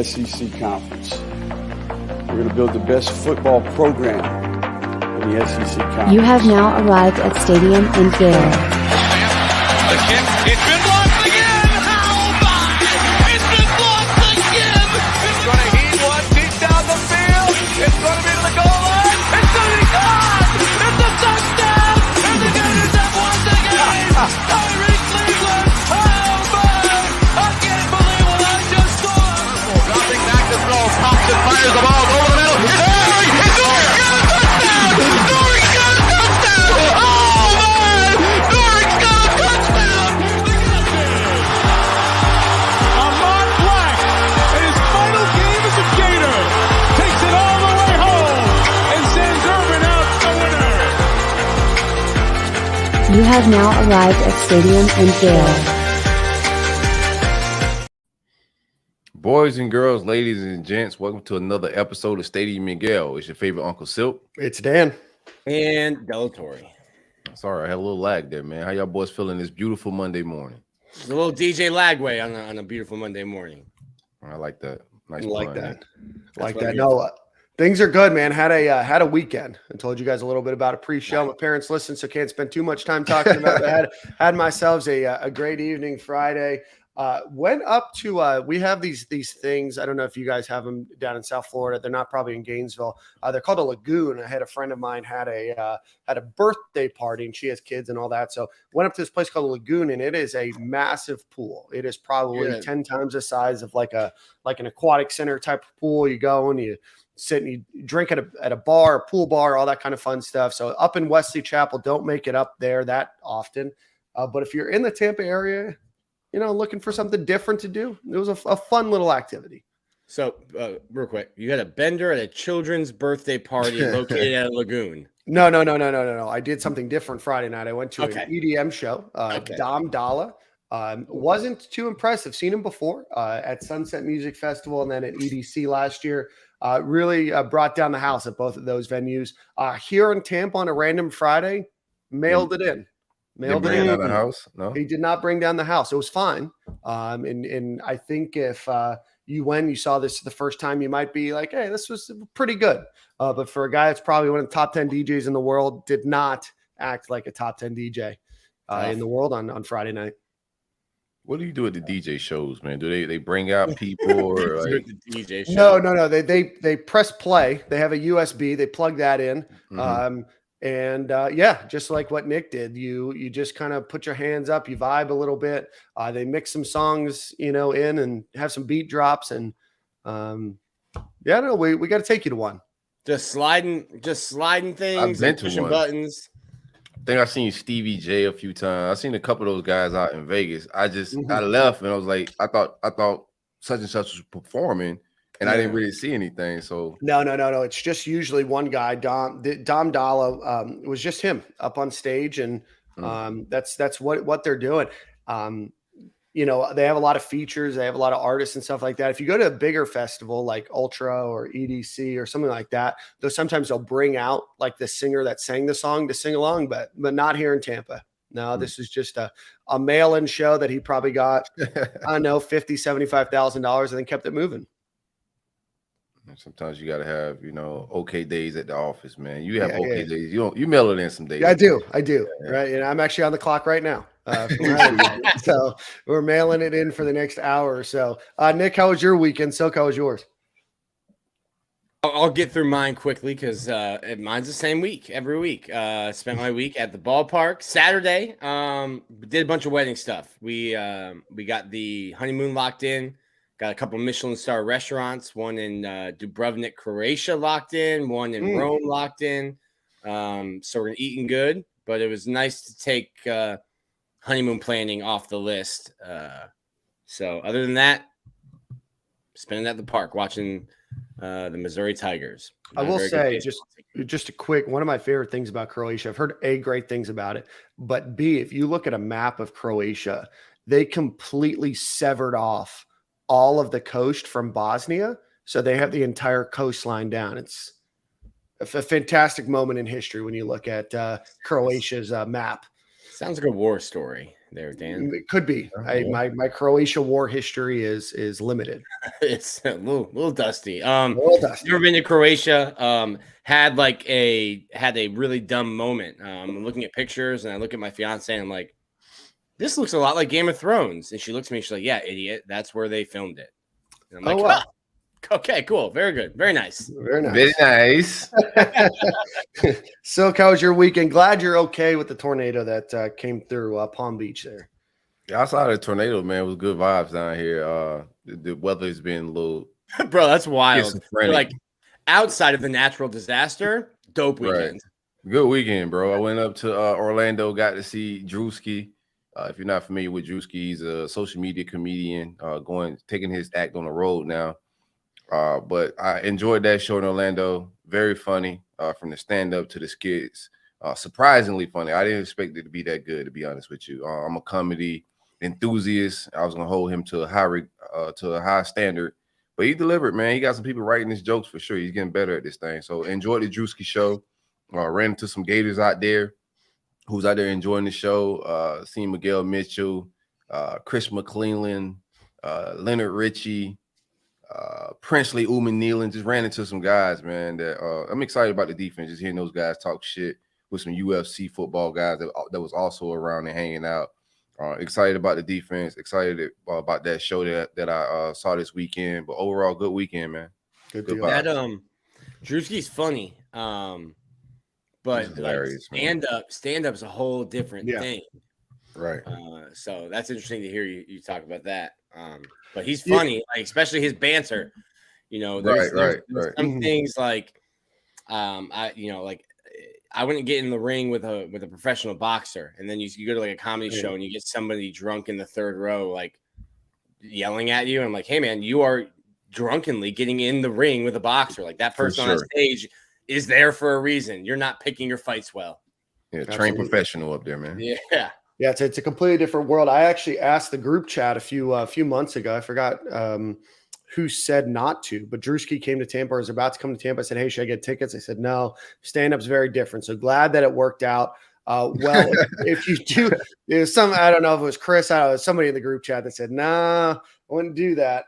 SEC Conference. We're going to build the best football program in the SEC Conference. You have now arrived at Stadium in Gale. The kick, it's been blocked again! How about it? It's been blocked again! It's going to heat one deep down the field. It's going to be to the goal line. It's going to be gone! It's a touchdown! And the Gators have won the game! Tyree Cleveland! How about it? I can't believe what I just saw! Dropping back to throw. Thompson fires the ball over the middle. It's Dory! It's Dory! Got a touchdown! Dory got a touchdown! Oh, man! Dory's got a touchdown! Ahmad Black, in his final game as a Gator, takes it all the way home and sends Urban out the winner. You have now arrived at Stadium in Gale. Boys and girls, ladies and gents, welcome to another episode of Stadium in Gale. It's your favorite Uncle Silk. It's Dan. And Delatory. Sorry, I had a little lag there, man. How y'all boys feeling this beautiful Monday morning? It's a little DJ Lagway on a beautiful Monday morning. I like that. Nice Like pun, that. man. Like what that. I'm No, things are good, man. Had a weekend. I told you guys a little bit about a pre-show. My parents listen, so can't spend too much time talking about it. Had myself a great evening Friday. Went up to we have these things. I don't know if you guys have them down in South Florida. They're not probably in Gainesville. They're called a lagoon. I had a friend of mine had a birthday party, and she has kids and all that. So went up to this place called a lagoon, and it is a massive pool. It is probably 10 times the size of like an aquatic center type of pool. You go and you sit and you drink at a bar, a pool bar, all that kind of fun stuff. So up in Wesley Chapel, don't make it up there that often. But if you're in the Tampa area, looking for something different to do, it was a fun little activity. So, real quick, you had a bender at a children's birthday party located at a lagoon. No. I did something different Friday night. I went to an EDM show. Dom Dalla. Wasn't too impressive. Seen him before at Sunset Music Festival and then at EDC last year. Really brought down the house at both of those venues. Here in Tampa on a random Friday, mailed it in. Didn't bring it out of the house? No, he did not bring down the house. It was fine. And I think if you saw this the first time, you might be like, hey, this was pretty good. But for a guy that's probably one of the top 10 DJs in the world, did not act like a top 10 DJ in the world on Friday night. What do you do at the DJ shows, man? Do they bring out people or like the DJ show? No. They press play. They have a USB. They plug that in. Mm-hmm. And just like what Nick did, you just kind of put your hands up, you vibe a little bit. They mix some songs, in and have some beat drops. And we got to take you to one. Just sliding things and pushing buttons. I think I've seen Stevie J a few times. I've seen a couple of those guys out in Vegas. I left and I was like, I thought such and such was performing. And I didn't really see anything. So no. It's just usually one guy. Dom Dalla was just him up on stage, and that's what they're doing. They have a lot of features. They have a lot of artists and stuff like that. If you go to a bigger festival like Ultra or EDC or something like that, they'll bring out like the singer that sang the song to sing along, but not here in Tampa. No, this is just a mail-in show that he probably got, I don't know, $50,000, $75,000 and then kept it moving. Sometimes you got to have, okay days at the office, man. You have days. You mail it in some days. Yeah, I do. Yeah. Right. I'm actually on the clock right now. So we're mailing it in for the next hour or so. Nick, how was your weekend? Silk, how was yours? I'll get through mine quickly because mine's the same week every week. Spent my week at the ballpark. Saturday, did a bunch of wedding stuff. We got the honeymoon locked in. Got a couple of Michelin star restaurants, one in Dubrovnik, Croatia locked in, one in Rome locked in. So we're eating good, but it was nice to take honeymoon planning off the list. So other than that, spending at the park watching the Missouri Tigers. I will say just a quick, one of my favorite things about Croatia, I've heard great things about it, but B, if you look at a map of Croatia, they completely severed off all of the coast from Bosnia. So they have the entire coastline down. It's a fantastic moment in history when you look at Croatia's map. Sounds like a war story there, Dan. It could be. My Croatia war history is limited. It's a little dusty. Well dusty. Never been to Croatia. Had a really dumb moment. I'm looking at pictures and I look at my fiance and I'm like, this looks a lot like Game of Thrones. And she looks at me, she's like, yeah, idiot. That's where they filmed it. And I'm like, wow. Okay, cool. Very good. Very nice. Very nice. Very nice. Silk, how was your weekend? Glad you're okay with the tornado that came through Palm Beach there. Yeah, I saw the tornado, man. It was good vibes down here. The weather's been a little Bro, that's wild. schizophrenic. Like outside of the natural disaster, dope weekend. Right. Good weekend, bro. I went up to Orlando, got to see Drewski. If you're not familiar with Drewski, he's a social media comedian, taking his act on the road now. But I enjoyed that show in Orlando. Very funny, from the stand-up to the skits. Surprisingly funny. I didn't expect it to be that good, to be honest with you. I'm a comedy enthusiast. I was gonna hold him to a high standard, but he delivered, man. He got some people writing his jokes for sure. He's getting better at this thing. So enjoyed the Drewski show. Ran into some Gators out there who's out there enjoying the show. Seen Miguel Mitchell, Chris McClellan, Leonard Richie, Princely Uman Nealon. Just ran into some guys, man, that I'm excited about the defense. Just hearing those guys talk shit with some UFC football guys that was also around and hanging out. Excited about the defense. Excited about that show that I saw this weekend. But overall, good weekend, man. Good deal. That Drewski's funny. But hilarious, stand up is a whole different thing. Right. So that's interesting to hear you talk about that. But he's funny, like especially his banter. You know, there's some things like I wouldn't get in the ring with a professional boxer, and then you go to like a comedy show and you get somebody drunk in the third row, like yelling at you. And I'm like, hey man, you are drunkenly getting in the ring with a boxer. Like that person on stage is there for a reason. You're not picking your fights well. Yeah, trained professional up there, man. Yeah. Yeah, it's a completely different world. I actually asked the group chat a few months ago. I forgot who said not to, but Drewski came to Tampa or was about to come to Tampa. I said, hey, should I get tickets? I said, no, stand-up's very different. So glad that it worked out. Well, if you do, there's I don't know if it was Chris, somebody in the group chat that said, nah, I wouldn't do that.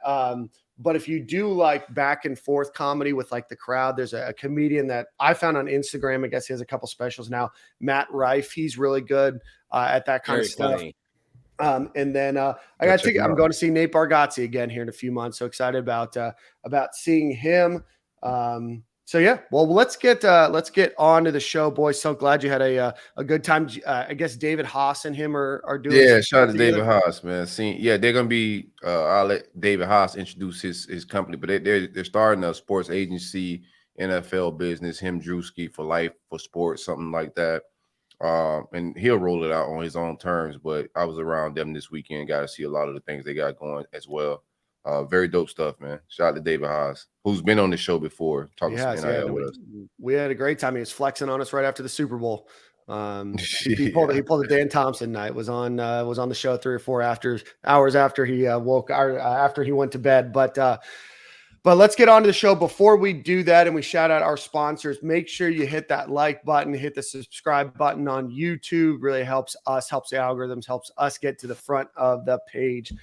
But if you do like back and forth comedy with like the crowd, there's a comedian that I found on Instagram. I guess he has a couple specials now. Matt Rife, he's really good at that kind of stuff. Funny. And then I got to I'm going to see Nate Bargatze again here in a few months. So excited about seeing him. So yeah, well, let's get on to the show, boys. So glad you had a good time. I guess David Haas and him are doing. Yeah, shout out to David Haas, man. They're gonna be. I'll let David Haas introduce his company, but they're starting a sports agency, NFL business. Him, Drewski for life for sports, something like that. And he'll roll it out on his own terms. But I was around them this weekend, got to see a lot of the things they got going as well. Very dope stuff, man. Shout out to David Haas, who's been on the show before, talking some NIL with us. We had a great time. He was flexing on us right after the Super Bowl. He pulled a Dan Thompson night. Was on the show 3 or 4 hours after he after he went to bed. But let's get on to the show. Before we do that and we shout out our sponsors, make sure you hit that like button, hit the subscribe button on YouTube. Really helps us, helps the algorithms, helps us get to the front of the page.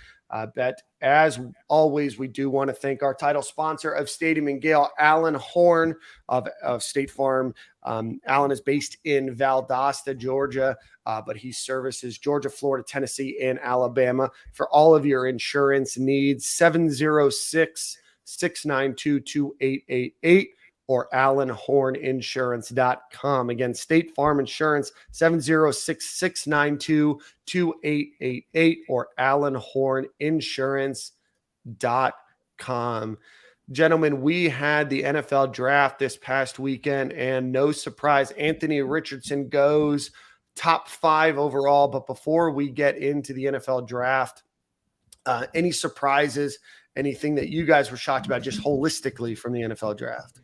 But as always, we do want to thank our title sponsor of Stadium and Gale, Alan Horn of State Farm. Alan is based in Valdosta, Georgia, but he services Georgia, Florida, Tennessee, and Alabama for all of your insurance needs. 706-692-2888 or AlanHornInsurance.com. Again, State Farm Insurance, 706-692-2888 or AlanHornInsurance.com. Gentlemen, we had the NFL draft this past weekend, and no surprise, Anthony Richardson goes top 5 overall. But before we get into the NFL draft, any surprises, anything that you guys were shocked about just holistically from the NFL draft?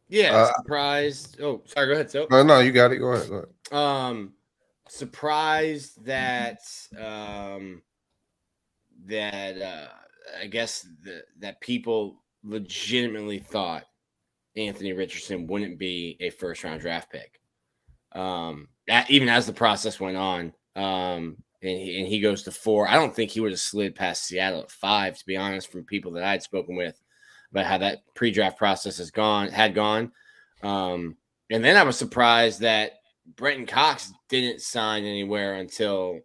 Yeah, surprised. Oh, sorry, go ahead. So no, you got it. Go ahead. Surprised that I guess that people legitimately thought Anthony Richardson wouldn't be a first-round draft pick. even as the process went on. And he goes to 4. I don't think he would have slid past Seattle at 5, to be honest, from people that I had spoken with about how that pre-draft process had gone. And then I was surprised that Brenton Cox didn't sign anywhere until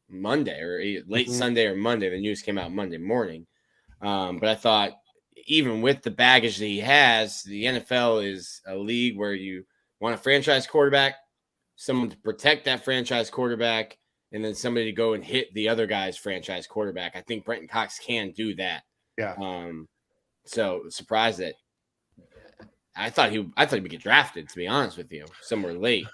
Monday or late Sunday or Monday. The news came out Monday morning. But I thought, even with the baggage that he has, the NFL is a league where you want a franchise quarterback, someone to protect that franchise quarterback, and then somebody to go and hit the other guy's franchise quarterback. I think Brenton Cox can do that. Yeah. So surprised that I thought he would get drafted, to be honest with you, somewhere late.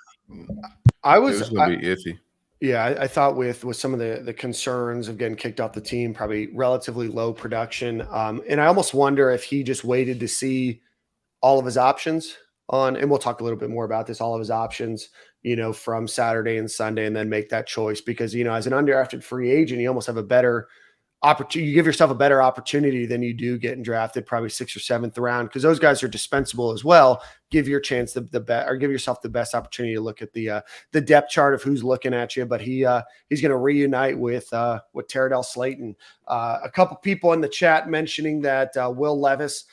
I was It was going to be iffy. Yeah, I thought with some of the concerns of getting kicked off the team, probably relatively low production. And I almost wonder if he just waited to see all of his options on, and we'll talk a little bit more about this, all of his options, from Saturday and Sunday, and then make that choice. Because, as an undrafted free agent, you almost have a better opportunity. You give yourself a better opportunity than you do getting drafted probably 6th or 7th round, because those guys are dispensable as well. Give your chance give yourself the best opportunity to look at the depth chart of who's looking at you. But he's going to reunite with Teradell Slayton. A couple people in the chat mentioning that Will Levis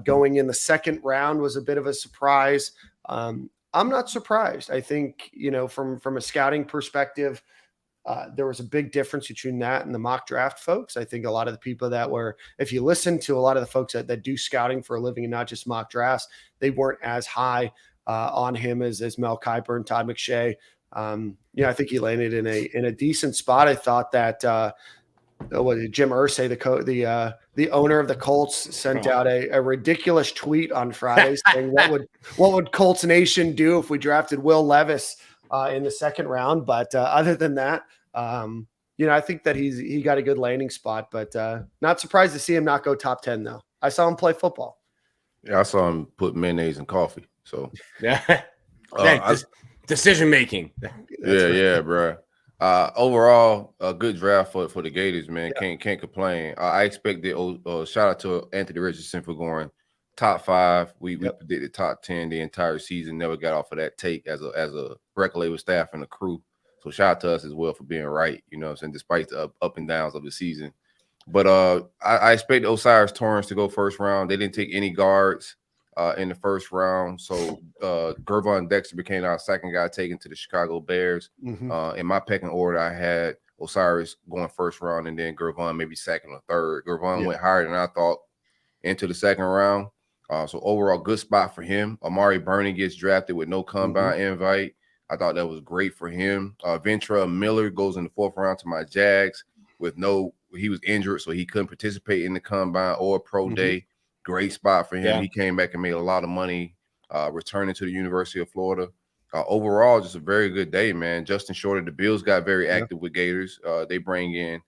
going in the 2nd round was a bit of a surprise. I'm not surprised. I think, from a scouting perspective, there was a big difference between that and the mock draft folks. I think a lot of the people that were, if you listen to a lot of the folks that do scouting for a living and not just mock drafts, they weren't as high on him as Mel Kiper and Todd McShay. I think he landed in a decent spot. I thought that Jim Irsay, the owner of the Colts, sent out a ridiculous tweet on Friday saying what would Colts Nation do if we drafted Will Levis in the 2nd round. But other than that, I think that he got a good landing spot, but not surprised to see him not go top 10 though. I saw him play football. Yeah, I saw him put mayonnaise in coffee. So yeah, decision making. Yeah, bro. Overall, a good draft for the Gators, man. Yeah. Can't complain. I expected. Shout out to Anthony Richardson for going top 5. We predicted top 10 the entire season. Never got off of that take as a Breckley with staff and the crew. So shout out to us as well for being right. You know what I'm saying, despite the up and downs of the season. But I expect Osiris Torrance to go 1st round. They didn't take any guards in the 1st round. So Gervon Dexter became our 2nd guy taken to the Chicago Bears. In my pecking order, I had Osiris going 1st round, and then Gervon maybe 2nd or 3rd. Gervon went higher than I thought into the 2nd round. So overall, good spot for him. Amari Burney gets drafted with no combine invite. I thought that was great for him. Ventrell Miller goes in the 4th round to my Jags with he was injured, so he couldn't participate in the combine or pro day. Great spot for him. Yeah. He came back and made a lot of money returning to the University of Florida. Overall, just a very good day, man. Justin Shorter, the Bills got very active with Gators. They bring in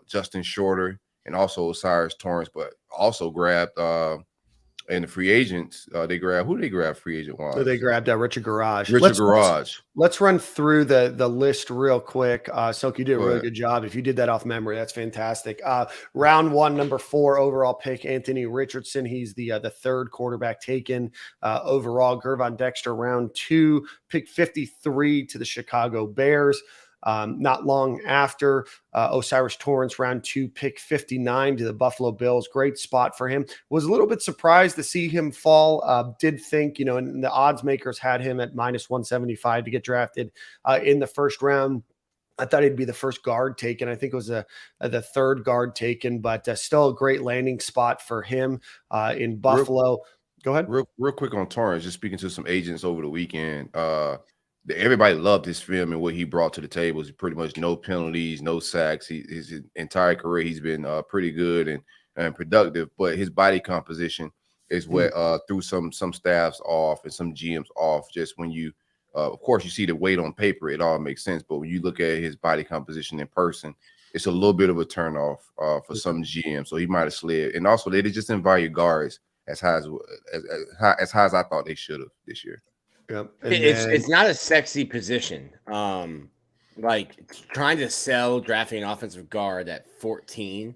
Justin Shorter and also Osiris Torrance, but also grabbed and the free agents, who did they grab free agent wise? So they grabbed Richard Garage. Let's run through the list real quick. Silk, you did a really good job. If you did that off memory, that's fantastic. Round 1, number 4 overall pick, Anthony Richardson. He's the 3rd quarterback taken overall. Gervon Dexter, round 2, pick 53 to the Chicago Bears. Not long after, Osiris Torrance, round 2, pick 59 to the Buffalo Bills. Great spot for him. Was a little bit surprised to see him fall. Did think, and the odds makers had him at -175 to get drafted in the 1st round. I thought he'd be the 1st guard taken. I think it was the 3rd guard taken, but still a great landing spot for him in Buffalo. Go ahead. Real quick on Torrance, just speaking to some agents over the weekend. Everybody loved his film and what he brought to the table. It's pretty much no penalties, no sacks. His entire career, he's been pretty good and productive. But his body composition is what threw some staffs off and some GMs off. Just when you, of course, you see the weight on paper, it all makes sense. But when you look at his body composition in person, it's a little bit of a turnoff for some GMs. So he might have slid. And also, they just didn't value guards as high as I thought they should have this year. Yep. It's not a sexy position. Like trying to sell drafting an offensive guard at 14,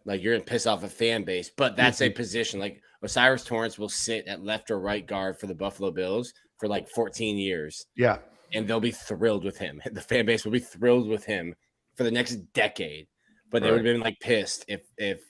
like you're gonna piss off a fan base. But that's a position. Like Osiris Torrance will sit at left or right guard for the Buffalo Bills for like 14 years. Yeah. and they'll be thrilled with him. The fan base will be thrilled with him for the next decade. But they would have been like pissed if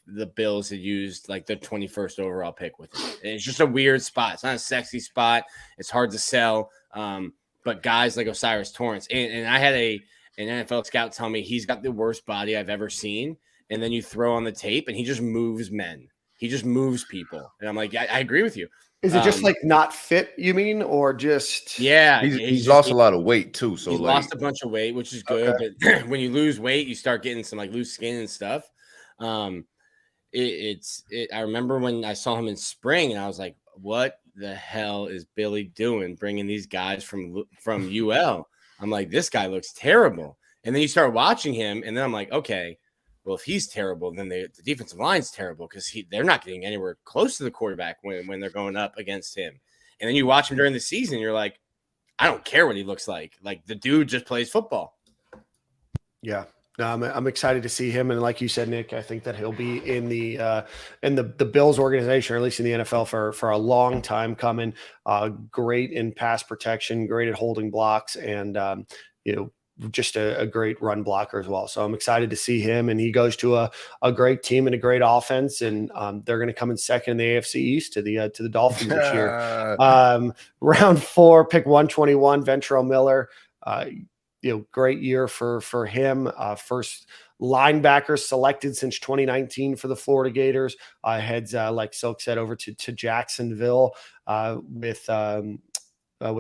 the Bills had used like the 21st overall pick with him. And it's just a weird spot. It's not a sexy spot. It's hard to sell. But guys like Osiris Torrance, and I had an NFL scout tell me he's got the worst body I've ever seen. And then you throw on the tape, and he just moves men. He just moves people. And I'm like, I agree with you. Is it just like not fit, you mean, or just? Yeah. He's lost a lot of weight too. So he's like, lost a bunch of weight, which is good. Okay. But when you lose weight, you start getting some like loose skin and stuff. I remember when I saw him in spring, and I was like, what the hell is Billy doing bringing these guys from UL? I'm like, this guy looks terrible. And then you start watching him, and then I'm like, okay, well, if he's terrible, then the defensive line's terrible because they're not getting anywhere close to the quarterback when they're going up against him. And then you watch him during the season, you're like, I don't care what he looks like. Like, the dude just plays football. Yeah. No, I'm excited to see him. And like you said, Nick, I think that he'll be in the Bills organization, or at least in the NFL for a long time coming. Great in pass protection, great at holding blocks, and just a great run blocker as well. So I'm excited to see him, and he goes to a great team and a great offense, and they're going to come in second in the AFC East to the Dolphins this year. Round 4, pick 121, Ventrell Miller. Great year for him. First linebacker selected since 2019 for the Florida Gators. Heads like Silk said over to Jacksonville with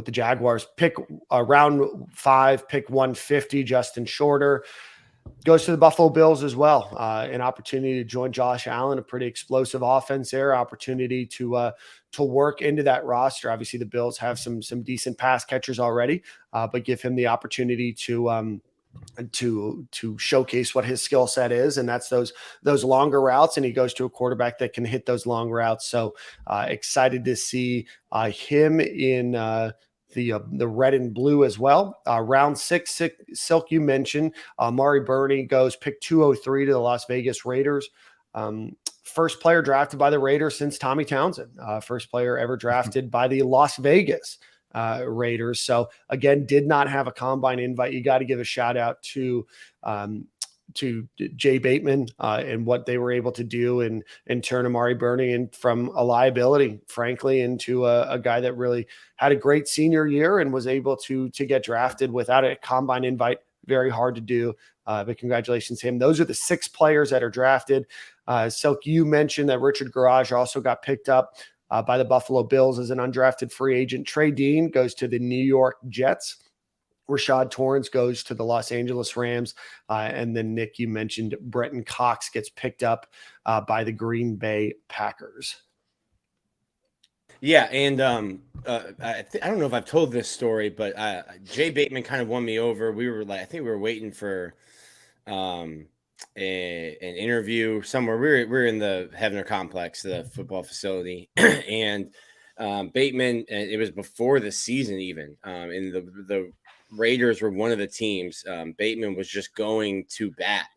the Jaguars. Pick round 5, pick 150, Justin Shorter goes to the Buffalo Bills as well. An opportunity to join Josh Allen, a pretty explosive offense there. Opportunity to work into that roster. Obviously, the Bills have some decent pass catchers already, but give him the opportunity to showcase what his skill set is, and that's those longer routes, and he goes to a quarterback that can hit those long routes. So excited to see him in the red and blue as well. Round 6, Silk, you mentioned Amari Burney goes pick 203 to the Las Vegas Raiders. First player drafted by the Raiders since Tommy Townsend. First player ever drafted by the Las Vegas Raiders. So again, did not have a combine invite. You got to give a shout out to Jay Bateman and what they were able to do and turn Amari Burney from a liability, frankly, into a guy that really had a great senior year and was able to get drafted without a combine invite. Very hard to do, but congratulations to him. Those are the 6 players that are drafted. Silk, you mentioned that Richard Garage also got picked up by the Buffalo Bills as an undrafted free agent. Trey Dean goes to the New York Jets. Rashad Torrance goes to the Los Angeles Rams. And then, Nick, you mentioned Bretton Cox gets picked up by the Green Bay Packers. Yeah, and I don't know if I've told this story, but Jay Bateman kind of won me over. I think we were waiting for an interview somewhere. We were in the Heavener Complex, the football facility, and Bateman. And it was before the season even, and the Raiders were one of the teams. Bateman was just going to bat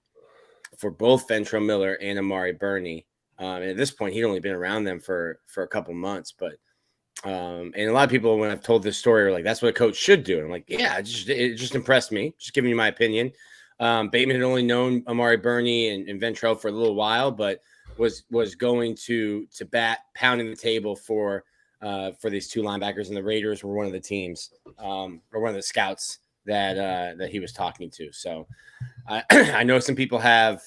for both Ventrell Miller and Amari Burney. And at this point, he'd only been around them for a couple months, but and a lot of people, when I've told this story, are like, "That's what a coach should do." And I'm like, "Yeah, it just impressed me." Just giving you my opinion. Bateman had only known Amari Burney and Ventrell for a little while, but was going to bat, pounding the table for these 2 linebackers, and the Raiders were one of the teams, or one of the scouts that he was talking to. So I know some people have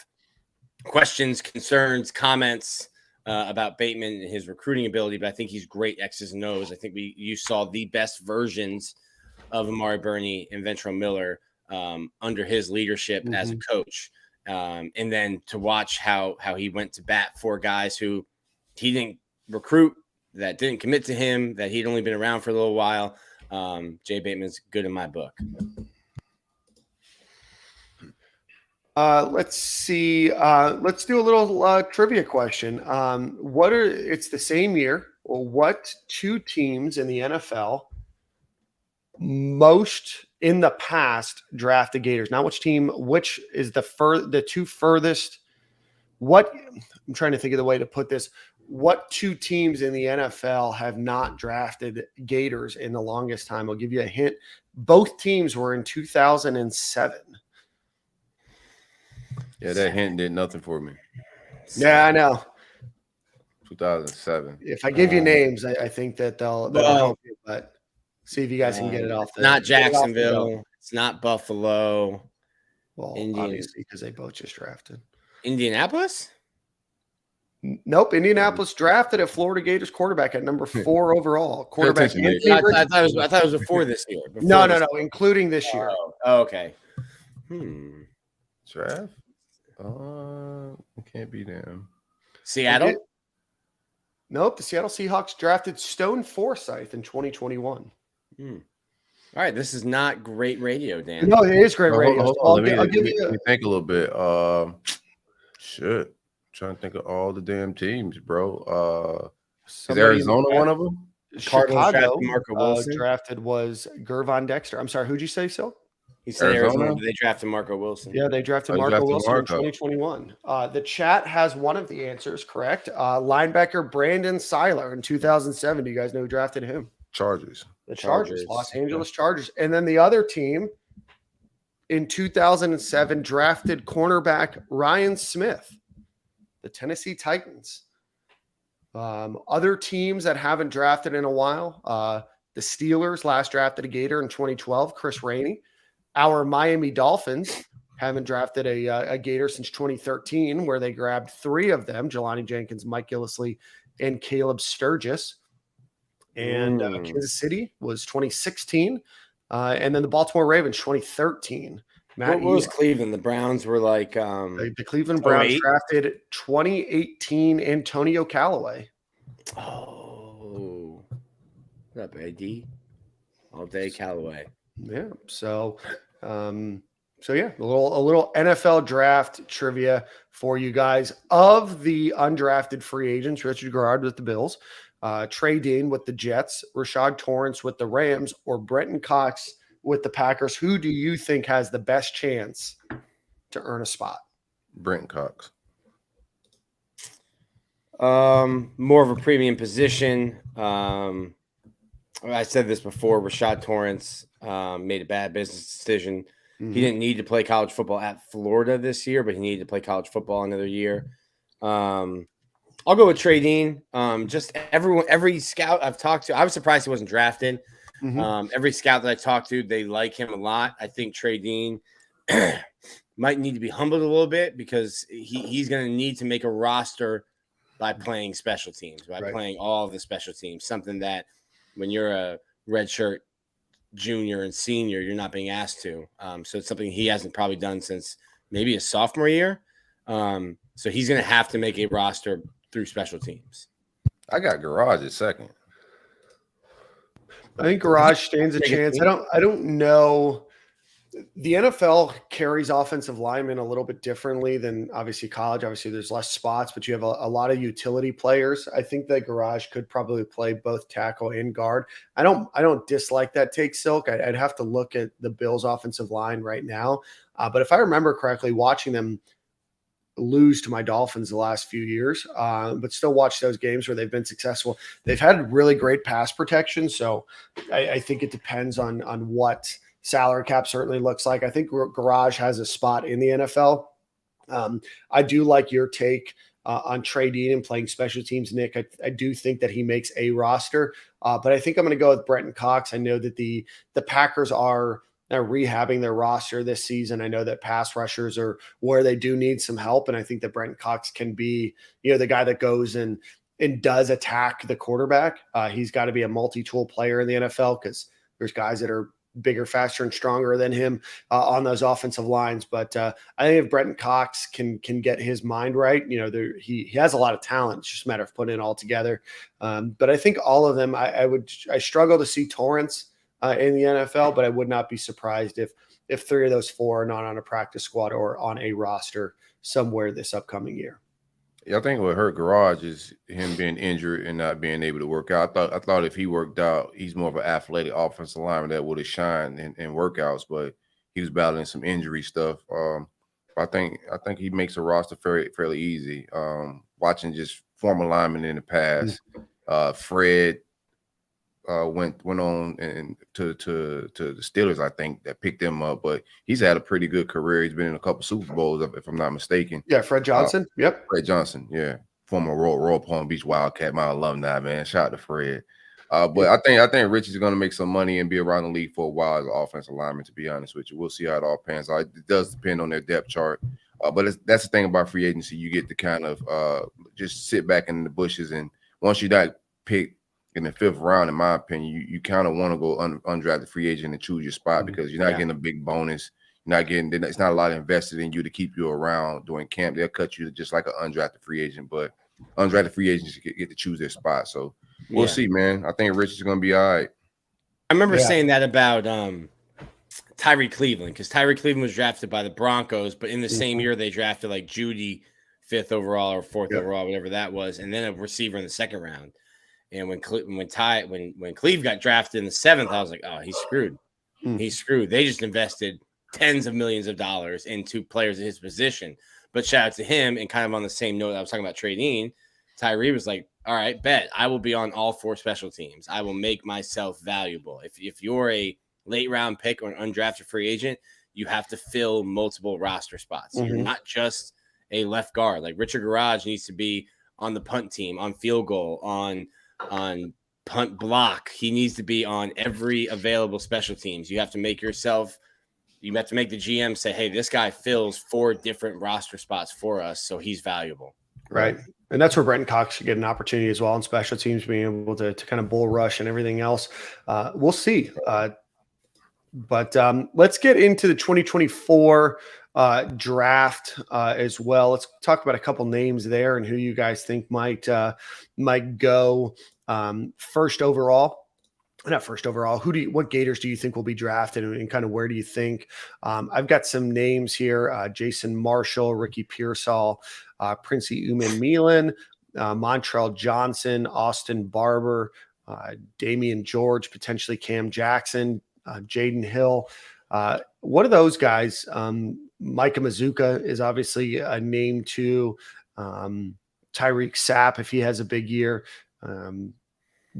questions, concerns, comments about Bateman and his recruiting ability, but I think he's great X's and O's. I think you saw the best versions of Amari Burney and Ventrell Miller under his leadership as a coach. And then to watch how he went to bat for guys who he didn't recruit, that didn't commit to him, that he'd only been around for a little while. Jay Bateman's good in my book. Let's see. Let's do a little trivia question. It's the same year. What 2 teams in the NFL most in the past drafted Gators? Not which team, which is the 2 furthest. I'm trying to think of the way to put this. what two teams in the NFL have not drafted Gators in the longest time? I'll give you a hint. Both teams were in 2007. Yeah, that hint did nothing for me. Yeah, I know. 2007. If I give you names, I think that'll help you. But see if you guys can get it off. Not Jacksonville. It's not Buffalo. Well, obviously, because they both just drafted. Indianapolis? Nope. Indianapolis drafted a Florida Gators quarterback at number 4 overall. Quarterback. I thought it was before this year. No, including this year. Oh, okay. Draft? It can't be them. Seattle? Nope. The Seattle Seahawks drafted Stone Forsythe in 2021. All right. This is not great radio, Dan. No, it is great radio. Let me think a little bit. Shit. Trying to think of all the damn teams, bro. Is Arizona one of them? Chicago drafted was Gervon Dexter. I'm sorry, who'd you say, Sil? He said Arizona. They drafted Marco Wilson. Yeah, they drafted Marco Wilson in 2021. The chat has one of the answers correct. Linebacker Brandon Seiler in 2007. Do you guys know who drafted him? Chargers. The Chargers. Los Angeles Chargers. And then the other team in 2007 drafted cornerback Ryan Smith, the Tennessee Titans. Other teams that haven't drafted in a while, the Steelers last drafted a Gator in 2012, Chris Rainey. Our Miami Dolphins haven't drafted a Gator since 2013, where they grabbed 3 of them, Jelani Jenkins, Mike Gillislee, and Caleb Sturgis. And Kansas City was 2016. And then the Baltimore Ravens, 2013. What was Cleveland? The Browns were like the Cleveland Browns drafted 2018 Antonio Callaway. Oh, what up, AD? All day Callaway. Yeah. So yeah, a little NFL draft trivia for you guys. Of the undrafted free agents, Richard Garrard with the Bills, Trey Dean with the Jets, Rashad Torrance with the Rams, or Brenton Cox with the Packers, who do you think has the best chance to earn a spot? Brenton Cox. More of a premium position. I said this before. Rashad Torrance made a bad business decision. Mm-hmm. He didn't need to play college football at Florida this year, but he needed to play college football another year. I'll go with Trey Dean. Just every scout I've talked to, I was surprised he wasn't drafted. Mm-hmm. Every scout that I talked to, they like him a lot. I think Trey Dean might need to be humbled a little bit because he's going to need to make a roster by playing special teams, by playing all of the special teams, something that when you're a redshirt junior and senior, you're not being asked to. So it's something he hasn't probably done since maybe his sophomore year. So he's going to have to make a roster through special teams. I got Garage at second. I think Garage stands a chance. I don't know. The NFL carries offensive linemen a little bit differently than obviously college. Obviously, there's less spots, but you have a lot of utility players. I think that Garage could probably play both tackle and guard. I don't dislike that take, Silk. I'd have to look at the Bills' offensive line right now. But if I remember correctly, watching them lose to my Dolphins the last few years, but still watch those games where they've been successful. They've had really great pass protection. So I think it depends on what salary cap certainly looks like. I think Garage has a spot in the NFL. I do like your take on Trey Dean and playing special teams, Nick. I do think that he makes a roster, but I think I'm going to go with Brenton Cox. I know that the Packers are rehabbing their roster this season. I know that pass rushers are where they do need some help, and I think that Brenton Cox can be, the guy that goes and does attack the quarterback. He's got to be a multi-tool player in the NFL because there's guys that are bigger, faster, and stronger than him on those offensive lines. But I think if Brenton Cox can get his mind right, he has a lot of talent. It's just a matter of putting it all together. But I think all of them, I struggle to see Torrance in the NFL, but I would not be surprised if 3 of those 4 are not on a practice squad or on a roster somewhere this upcoming year. Yeah, I think what hurt Garage is him being injured and not being able to work out. I thought if he worked out, he's more of an athletic offensive lineman that would have shined in workouts, but he was battling some injury stuff. I think he makes a roster fairly easy. Watching just former linemen in the past. Fred went on and to the Steelers, I think, that picked him up. But he's had a pretty good career. He's been in a couple Super Bowls, if I'm not mistaken. Yeah, Fred Johnson. Yep. Fred Johnson, yeah. Former Royal Palm Beach Wildcat, my alumni, man. Shout out to Fred. But I think Rich is going to make some money and be around the league for a while as an offensive lineman, to be honest with you. We'll see how it all pans out. It does depend on their depth chart. But that's the thing about free agency. You get to kind of just sit back in the bushes. And once you got picked in the 5th round, in my opinion, you kind of want to go undrafted free agent and choose your spot because you're not getting a big bonus. You're not getting – it's not a lot invested in you to keep you around during camp. They'll cut you just like an undrafted free agent. But undrafted free agents get to choose their spot. So we'll see, man. I think Rich is going to be all right. I remember saying that about Tyree Cleveland, because Tyree Cleveland was drafted by the Broncos, but in the same year they drafted like Judy 5th overall or 4th overall, whatever that was, and then a receiver in the 2nd round. And when Cleve got drafted in the 7th, I was like, oh, he's screwed. He's screwed. They just invested tens of millions of dollars into players in his position. But shout out to him, and kind of on the same note I was talking about trading, Tyree was like, all right, bet. I will be on all 4 special teams. I will make myself valuable. If you're a late round pick or an undrafted free agent, you have to fill multiple roster spots. You're not just a left guard. Like Richard Garage needs to be on the punt team, on field goal, on punt block. He needs to be on every available special teams. You have to make the GM say, hey, this guy fills 4 different roster spots for us, so he's valuable. Right. And that's where Brenton Cox should get an opportunity as well in special teams, being able to kind of bull rush and everything else. We'll see. But let's get into the 2024 draft as well. Let's talk about a couple names there and who you guys think might go first overall. Not first overall. What Gators do you think will be drafted, and kind of where do you think? I've got some names here: Jason Marshall, Ricky Pearsall, Princey Uman-Milan, Montrell Johnson, Austin Barber, Damian George, potentially Cam Jackson, Jaden Hill. What are those guys? Micah Mazuka is obviously a name too. Tyreek Sapp, if he has a big year.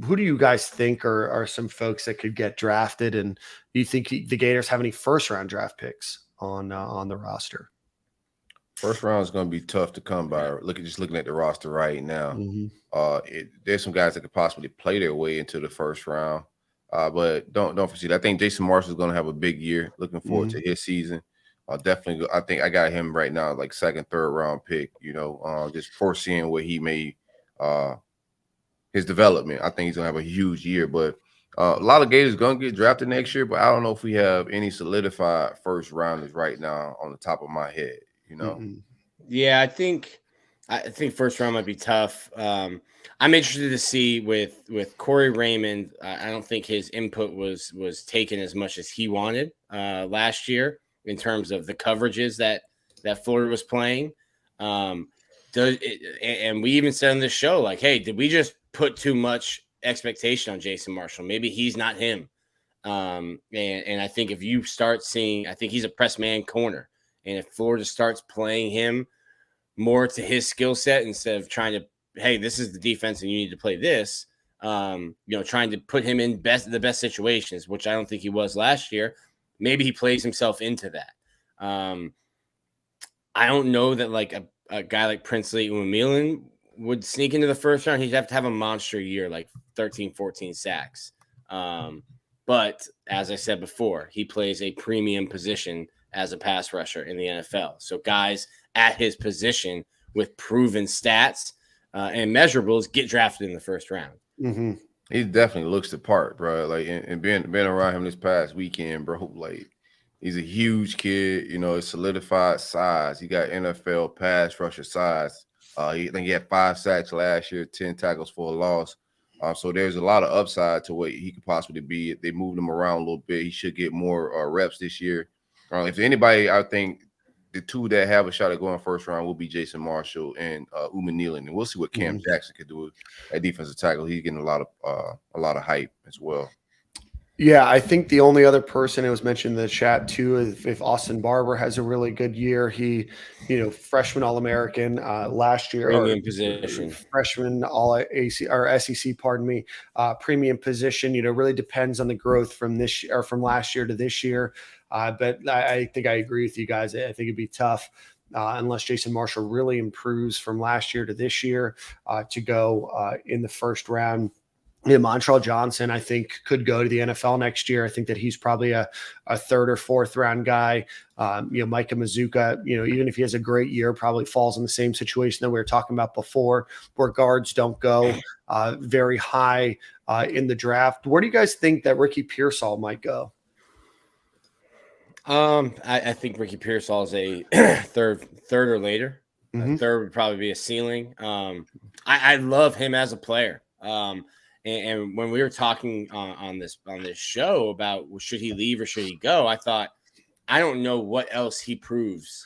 Who do you guys think are some folks that could get drafted? And do you think the Gators have any first-round draft picks on the roster? First round is going to be tough to come by. Looking at the roster right now. There's some guys that could possibly play their way into the first round, but don't foresee that. I think Jason Marshall is going to have a big year. Looking forward to his season. Definitely, I think I got him right now, like 2nd, 3rd round pick. Just foreseeing what he may. His development, I think he's gonna have a huge year. But a lot of Gators gonna get drafted next year, but I don't know if we have any solidified first rounders right now on the top of my head. Yeah, I think first round might be tough. I'm interested to see with Corey Raymond. I don't think his input was taken as much as he wanted last year in terms of the coverages that Florida was playing. And we even said on this show, like, hey, did we just put too much expectation on Jason Marshall? Maybe he's not him. And I think if you start seeing, I think he's a press man corner. And if Florida starts playing him more to his skill set instead of trying to, hey, this is the defense and you need to play this, trying to put him in the best situations, which I don't think he was last year. Maybe he plays himself into that. I don't know that like a guy like Princey Uman-Milan would sneak into the first round. He'd have to have a monster year, like 13, 14 sacks. But as I said before, he plays a premium position as a pass rusher in the NFL. So guys at his position with proven stats and measurables get drafted in the first round. He definitely looks the part, bro. Like, and being around him this past weekend, bro, like, he's a huge kid, it's solidified size. He got NFL pass rusher size. I think he had 5 sacks last year, 10 tackles for a loss. So there's a lot of upside to what he could possibly be. If they moved him around a little bit, he should get more reps this year. If anybody, I think the 2 that have a shot at going first round will be Jason Marshall and Uman-Milan. And we'll see what Cam Jackson could do at defensive tackle. He's getting a lot of hype as well. Yeah, I think the only other person it was mentioned in the chat too is if Austin Barber has a really good year. He, freshman All-American last year, or Premium position. freshman All AC or SEC, pardon me, premium position. Really depends on the growth from this or from last year to this year. But I think I agree with you guys. I think it'd be tough. Unless Jason Marshall really improves from last year to this year to go in the first round. Montrell Johnson, I think, could go to the NFL next year. I think that he's probably a third or fourth round guy. Micah Mazuka, even if he has a great year, probably falls in the same situation that we were talking about before, where guards don't go very high in the draft. Where do you guys think that Ricky Pearsall might go? I think Ricky Pearsall is a third or later. Mm-hmm. Third would probably be a ceiling. I love him as a player. And when we were talking on this show about should he leave or should he go, I thought, I don't know what else he proves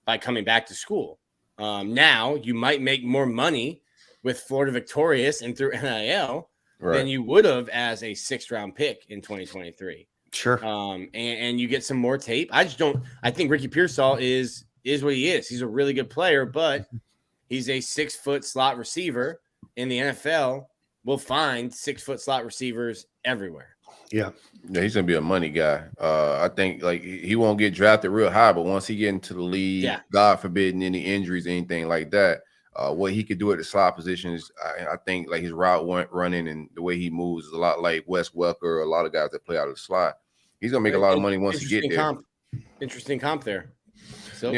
by coming back to school. Now you might make more money with Florida Victorious and through NIL than you would have as a 6th round pick in 2023. Sure. And you get some more tape. I think Ricky Pearsall is what he is. He's a really good player, but he's a 6-foot slot receiver in the NFL. We'll find 6-foot slot receivers everywhere. Yeah, he's gonna be a money guy. I think like he won't get drafted real high, but once he get into the league, God forbid any injuries, anything like that, what he could do at the slot position is, I think, like his route running and the way he moves is a lot like Wes Welker, a lot of guys that play out of the slot. He's gonna make a lot of money once he get there. Interesting comp there. So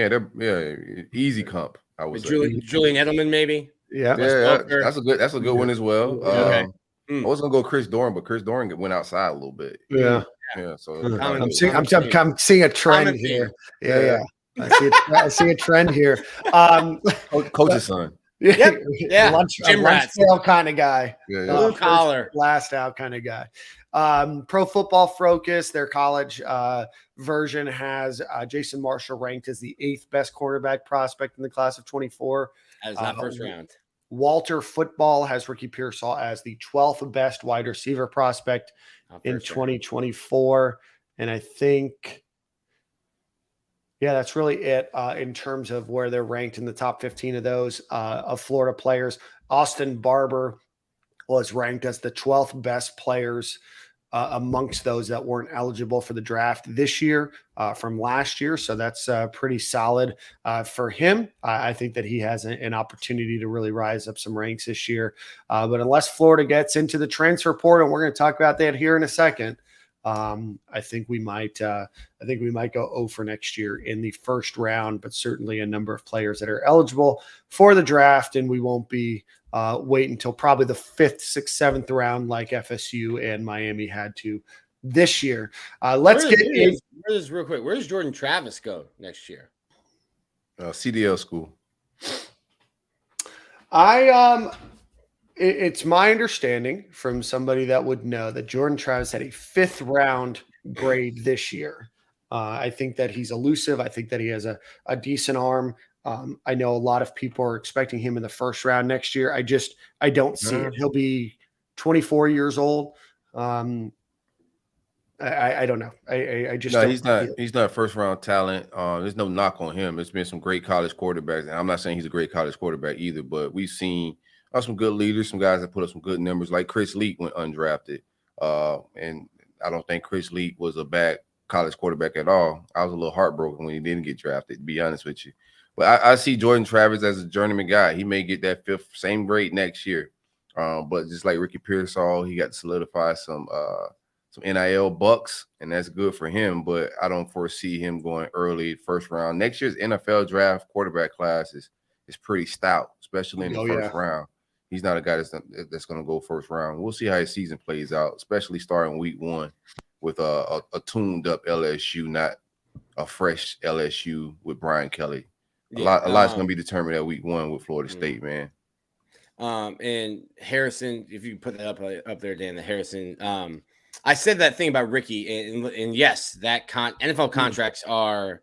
easy comp. I would say Julian Edelman maybe. Yeah, that's a good one as well. Okay. I was gonna go Chris Doran, but Chris Doran went outside a little bit. Yeah. So I'm seeing a trend here. Yeah. I see a trend here. Coach's son. Yeah. Lunch pail kind of guy. Blue collar, last out kind of guy. Pro Football Focus, their college version, has Jason Marshall ranked as the 8th best quarterback prospect in the class of 24. As not first round. Walter Football has Ricky Pearsall as the 12th best wide receiver prospect in 2024. And I think, that's really it in terms of where they're ranked in the top 15 of those of Florida players. Austin Barber was ranked as the 12th best players amongst those that weren't eligible for the draft this year from last year. So that's pretty solid for him. I think that he has an opportunity to really rise up some ranks this year. But unless Florida gets into the transfer portal, and we're going to talk about that here in a second, I think we might go 0 for next year in the first round, but certainly a number of players that are eligible for the draft, and we won't be wait until probably the 5th, 6th, 7th round like FSU and Miami had to this year. Let's get in. Real quick. Where does Jordan Travis go next year? CDL school. It's my understanding from somebody that would know that Jordan Travis had a 5th round grade this year. I think that he's elusive. I think that he has a decent arm. I know a lot of people are expecting him in the first round next year. I don't see it. He'll be 24 years old. I don't know. I just he's not first round talent. There's no knock on him. There's been some great college quarterbacks, and I'm not saying he's a great college quarterback either, but we've seen some good leaders, some guys that put up some good numbers, like Chris Leak went undrafted. And I don't think Chris Leak was a bad college quarterback at all. I was a little heartbroken when he didn't get drafted, to be honest with you. But I see Jordan Travis as a journeyman guy. He may get that 5th, same grade next year. But just like Ricky Pearsall, he got to solidify some NIL bucks, and that's good for him. But I don't foresee him going early first round. Next year's NFL draft quarterback class is pretty stout, especially in the first round. He's not a guy that's going to go first round. We'll see how his season plays out, especially starting week 1 with a tuned-up LSU, not a fresh LSU with Brian Kelly. A lot's going to be determined at week 1 with Florida State, man. And Harrison, if you put that up there, Dan, the Harrison. I said that thing about Ricky, and yes, that NFL contracts are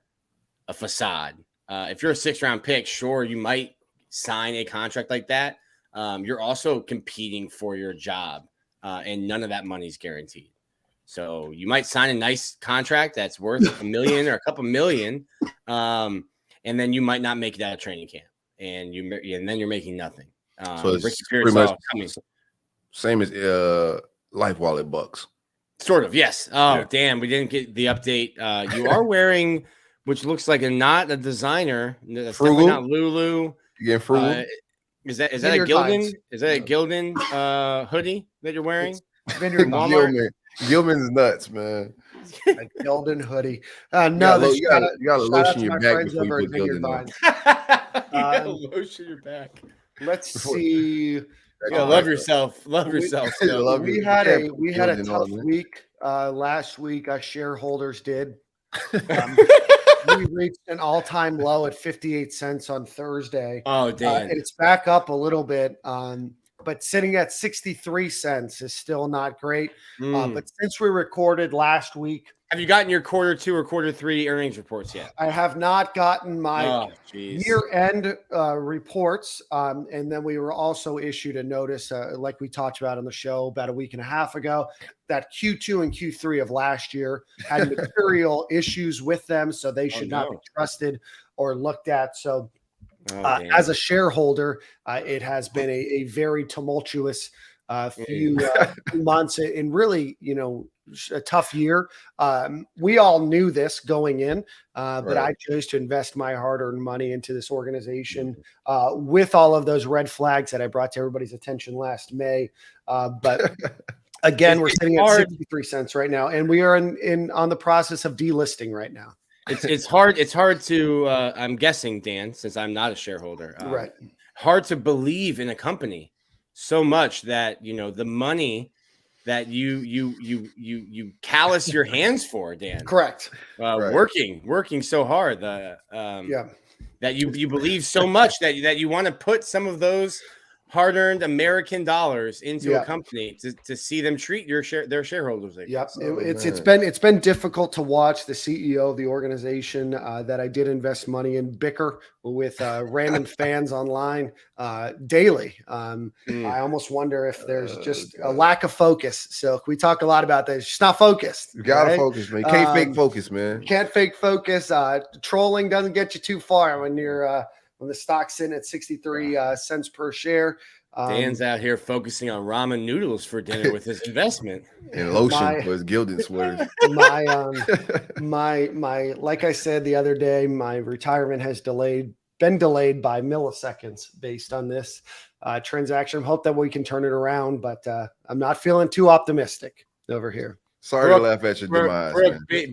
a facade. If you're a 6th round pick, sure, you might sign a contract like that. You're also competing for your job, and none of that money is guaranteed. So you might sign a nice contract that's worth $1 million or a couple million, and then you might not make it out of training camp, and then you're making nothing. So it's Ricky pretty much coming. Same as Life Wallet Bucks. Sort of, yes. Oh, Yeah. damn, we didn't get the update. You are wearing, which looks like not a designer. That's Frugal? definitely not Lulu. You getting frugal? Is that a Vineyard Gildan? Vines. Is that a Gildan hoodie that you're wearing? Vineyard Walmart. Gilman's nuts, man. A Gildan hoodie. No, You gotta lotion your back friends before over you at put Vineyard Gildan on. Vines. You gotta lotion your back. Let's see. Yeah, love yourself. Love yourself. Love We you. had You a can't put we had a Gildan tough on, man. week last week. Us shareholders did. We reached an all-time low at 58 cents on Thursday. Oh, damn. And it's back up a little bit, but sitting at 63 cents is still not great. But since we recorded last week, Have you gotten your quarter 2 or quarter 3 earnings reports yet? I have not gotten my jeez. year-end reports, and then we were also issued a notice, like we talked about on the show about a week and a half ago, that Q2 and Q3 of last year had material issues with them, so they should not be trusted or looked at. So as a shareholder, it has been a very tumultuous few months and really, a tough year. We all knew this going in, but I chose to invest my hard-earned money into this organization with all of those red flags that I brought to everybody's attention last May. But again, we're sitting at 63 cents right now, and we are on the process of delisting right now. It's hard. It's hard to. I'm guessing, Dan, since I'm not a shareholder. Right. Hard to believe in a company so much that the money that you callous your hands for, Dan. Correct. Working so hard. That you believe so much that you want to put some of those hard-earned American dollars into a company to see them treat their shareholders. Yep. It's been difficult to watch the CEO of the organization that I did invest money in bicker with random fans online daily. I almost wonder if there's just a lack of focus. So we talk a lot about that. It's just not focused. You gotta focus, man. You can't fake focus, man. Can't fake focus. Trolling doesn't get you too far when you're when the stock's sitting at 63 cents per share. Dan's out here focusing on ramen noodles for dinner with his investment and lotion for his Gildan sweaters. My like I said the other day, my retirement has been delayed by milliseconds based on this transaction. I hope that we can turn it around, but I'm not feeling too optimistic over here. Sorry to laugh at your demise.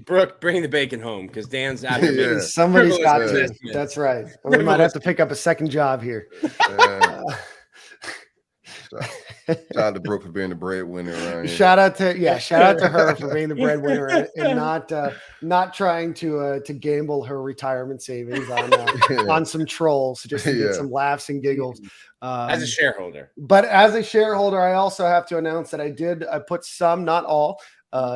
Brooke, bring the bacon home because Dan's out here. Somebody's got to. That's right. We might have to pick up a second job here. Shout out to Brooke for being the breadwinner around here. Shout out to her for being the breadwinner and not trying to gamble her retirement savings on some trolls just to get some laughs and giggles. As a shareholder. But as a shareholder, I also have to announce that I put some, not all.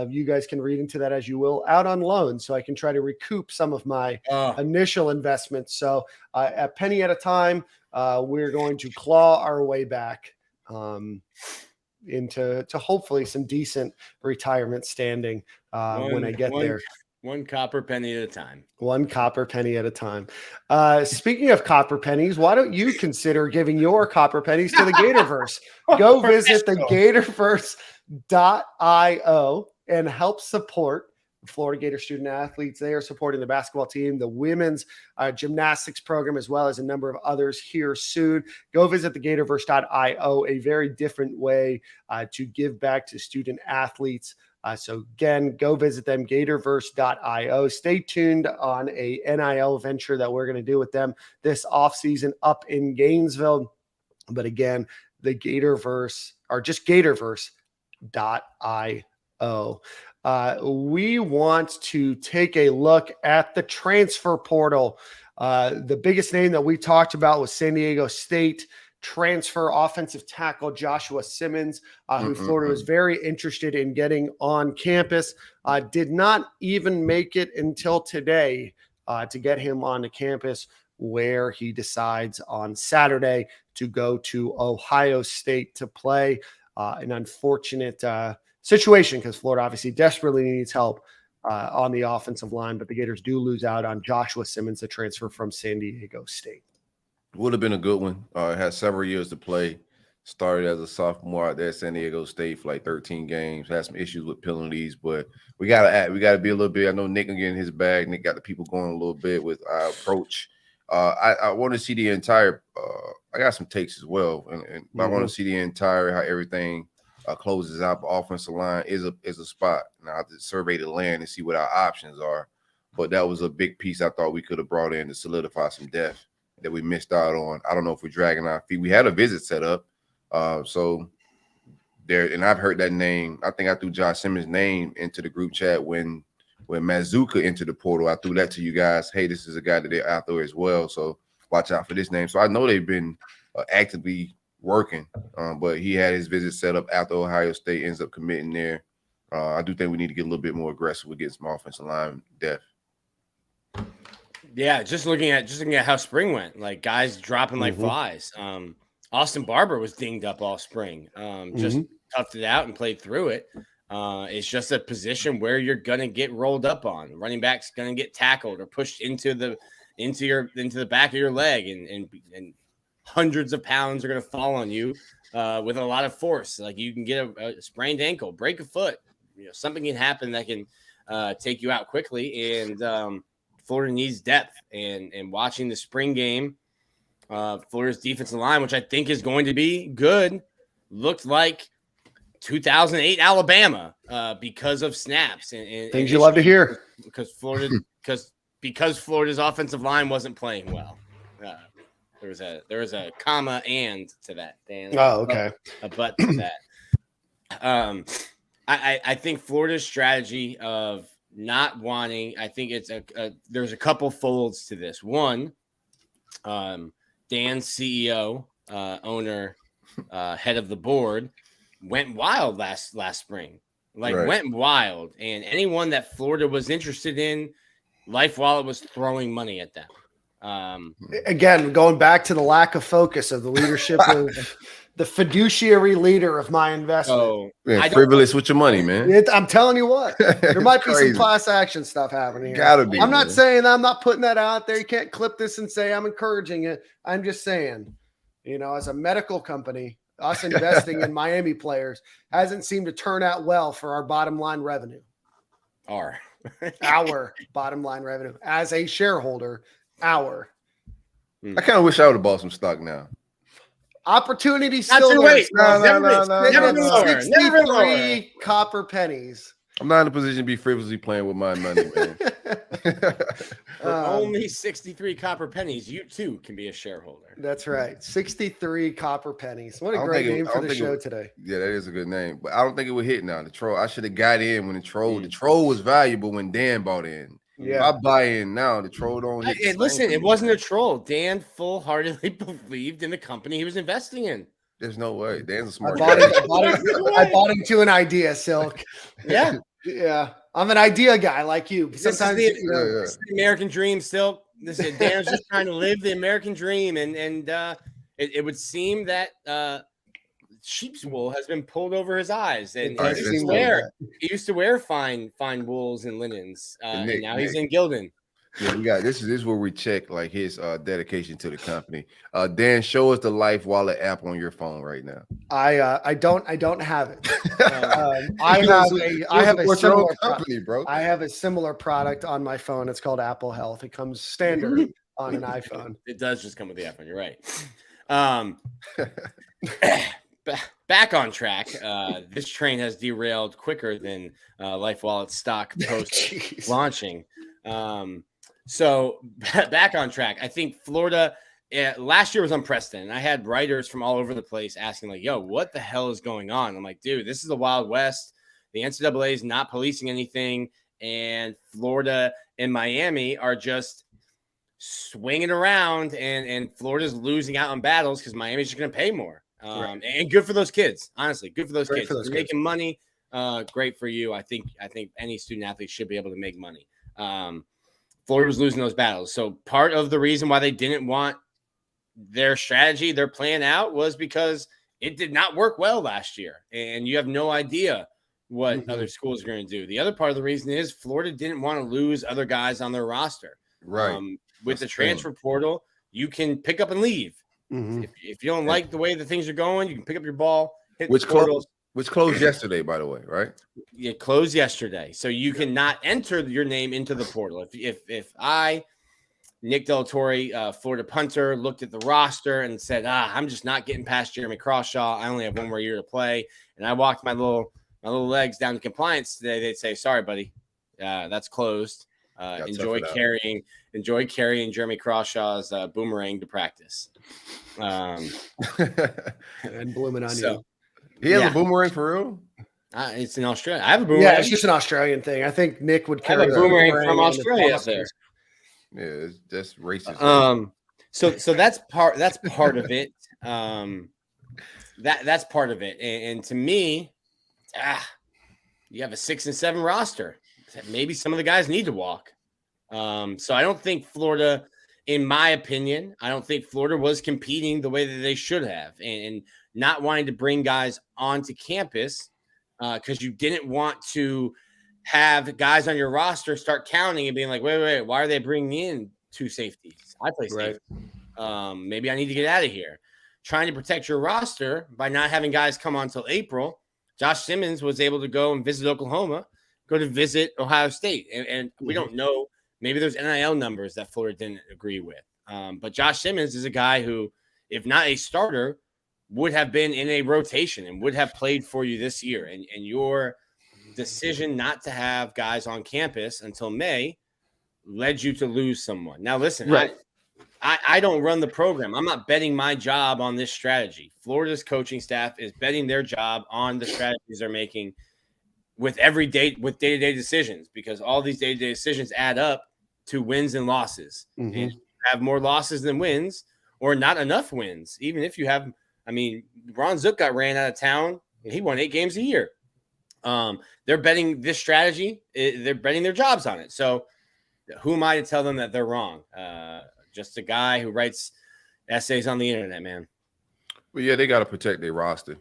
You guys can read into that as you will, out on loan, so I can try to recoup some of my initial investments. So a penny at a time, we're going to claw our way back into hopefully some decent retirement standing when I get there. One copper penny at a time. One copper penny at a time. Speaking of copper pennies, why don't you consider giving your copper pennies to the Gatorverse? Go visit the Gatorverse.io and help support Florida Gator student athletes. They are supporting the basketball team, the women's gymnastics program, as well as a number of others here soon. Go visit the Gatorverse.io, a very different way to give back to student athletes. So again, go visit them, Gatorverse.io. Stay tuned on a NIL venture that we're going to do with them this offseason up in Gainesville. But again, the Gatorverse, or just Gatorverse.io. We want to take a look at the transfer portal. The biggest name that we talked about was San Diego State transfer offensive tackle Joshua Simmons, who Florida was very interested in getting on campus. Did not even make it until today to get him on the campus, where he decides on Saturday to go to Ohio State to play. An unfortunate situation because Florida obviously desperately needs help on the offensive line, but the Gators do lose out on Joshua Simmons, the transfer from San Diego State. Would have been a good one. Had several years to play. Started as a sophomore out there at San Diego State for like 13 games. Had some issues with penalties, but we gotta be a little bit. I know Nick can get in his bag. Nick got the people going a little bit with our approach. I want to see the entire. I got some takes as well, and I want to see the entire how everything closes out. The offensive line is a spot. Now I have to survey the land and see what our options are. But that was a big piece I thought we could have brought in to solidify some depth that we missed out on. I don't know if we're dragging our feet. We had a visit set up. So there, and I've heard that name. I think I threw Josh Simmons' name into the group chat when Mazuka entered the portal. I threw that to you guys. Hey, this is a guy that they're out there as well. So watch out for this name. So I know they've been actively working, but he had his visit set up after Ohio State ends up committing there. I do think we need to get a little bit more aggressive with getting some offensive line depth. Yeah, just looking at how spring went, like guys dropping like flies. Austin Barber was dinged up all spring. Just toughed it out and played through it. It's just a position where you're gonna get rolled up on. Running back's gonna get tackled or pushed into the back of your leg, and hundreds of pounds are gonna fall on you with a lot of force. Like you can get a sprained ankle, break a foot. Something can happen that can take you out quickly. And Florida needs depth. And watching the spring game, Florida's defensive line, which I think is going to be good, looked like 2008 Alabama because of snaps and things you love to hear. Because Florida's offensive line wasn't playing well. There was a comma and to that, Dan. Oh, okay. A but to that. I think Florida's strategy of not wanting, I think it's there's a couple folds to this. One, Dan's CEO, owner, head of the board, went wild last spring. Went wild. And anyone that Florida was interested in, Life Wallet was throwing money at them. Again, going back to the lack of focus of the leadership of the fiduciary leader of my investment. Oh, man, frivolous with your money, man. I'm telling you what, there might be some class action stuff happening here. Gotta be. I'm not saying I'm not putting that out there. You can't clip this and say I'm encouraging it. I'm just saying, as a medical company, us investing in Miami players hasn't seemed to turn out well for our bottom line revenue. Our bottom line revenue as a shareholder. I kind of wish I would have bought some stock now. Opportunity still too there. late. No. 63 copper pennies. I'm not in a position to be frivolously playing with my money, man. For only 63 copper pennies, you too can be a shareholder. That's right. 63 copper pennies. What a great name for the show today. Yeah, that is a good name. But I don't think it would hit now. The troll. I should have got in when the troll was valuable when Dan bought in. Yeah. If I buy in now, the troll don't hit. Listen, it wasn't a troll. Dan full-heartedly believed in the company he was investing in. There's no way. Dan's a smart guy. I bought into an idea, Silk. Yeah. Yeah. I'm an idea guy like you. Sometimes it's the American dream still. Dan's just trying to live the American dream. And it would seem that sheep's wool has been pulled over his eyes. And he used to wear fine wools and linens. And now he's in Gildan. Yeah, this is where we check like his dedication to the company. Dan, show us the Life Wallet app on your phone right now. I don't have it. I have a similar company, bro. I have a similar product on my phone. It's called Apple Health. It comes standard on an iPhone. It does just come with the iPhone. You're right. Back on track. This train has derailed quicker than Life Wallet stock post launching. So back on track. I think Florida last year was unprecedented. I had writers from all over the place asking like, yo, what the hell is going on? I'm like, dude, this is the Wild West. The NCAA is not policing anything. And Florida and Miami are just swinging around and Florida's losing out on battles because Miami's just going to pay more. Right. And good for those kids. Honestly, good for those kids. If you're making money. Great for you. I think any student athlete should be able to make money. Florida was losing those battles. So part of the reason why they didn't want their strategy, their plan out was because it did not work well last year. And you have no idea what other schools are going to do. The other part of the reason is Florida didn't want to lose other guys on their roster. Right. With the transfer portal, you can pick up and leave. If you don't like the way the things are going, you can pick up your ball, hit the portal. Which closed yesterday, by the way, right? It closed yesterday. So you cannot enter your name into the portal. If I, Nick Del Torre, Florida punter, looked at the roster and said, I'm just not getting past Jeremy Crawshaw. I only have one more year to play. And I walked my little legs down to compliance today. They'd say, sorry, buddy. That's closed. Enjoy carrying Jeremy Crawshaw's boomerang to practice. And blooming on you. He has a boomerang for real? It's in Australia. I have a boomerang. Yeah, it's just an Australian thing. I think Nick would carry a boomerang from Australia up there. Yeah, that's racist. So that's part of it. That's part of it. And to me, you have a 6 and 7 roster. Maybe some of the guys need to walk. So I don't think Florida, in my opinion, I don't think Florida was competing the way that they should have, and not wanting to bring guys onto campus because you didn't want to have guys on your roster start counting and being like, wait, why are they bringing in 2 safeties? I play safety. Maybe I need to get out of here. Trying to protect your roster by not having guys come on until April. Josh Simmons was able to go and visit Oklahoma, go to visit Ohio State. And we don't know. Maybe there's NIL numbers that Florida didn't agree with. But Josh Simmons is a guy who, if not a starter, would have been in a rotation and would have played for you this year. And your decision not to have guys on campus until May led you to lose someone. Now, listen, I don't run the program. I'm not betting my job on this strategy. Florida's coaching staff is betting their job on the strategies they're making with day-to-day decisions, because all these day-to-day decisions add up to wins and losses. And if you have more losses than wins, or not enough wins, even if you have, Ron Zook got ran out of town and he won 8 games a year. They're betting this strategy. They're betting their jobs on it. So who am I to tell them that they're wrong? Just a guy who writes essays on the internet, man. Well, yeah, they got to protect their roster.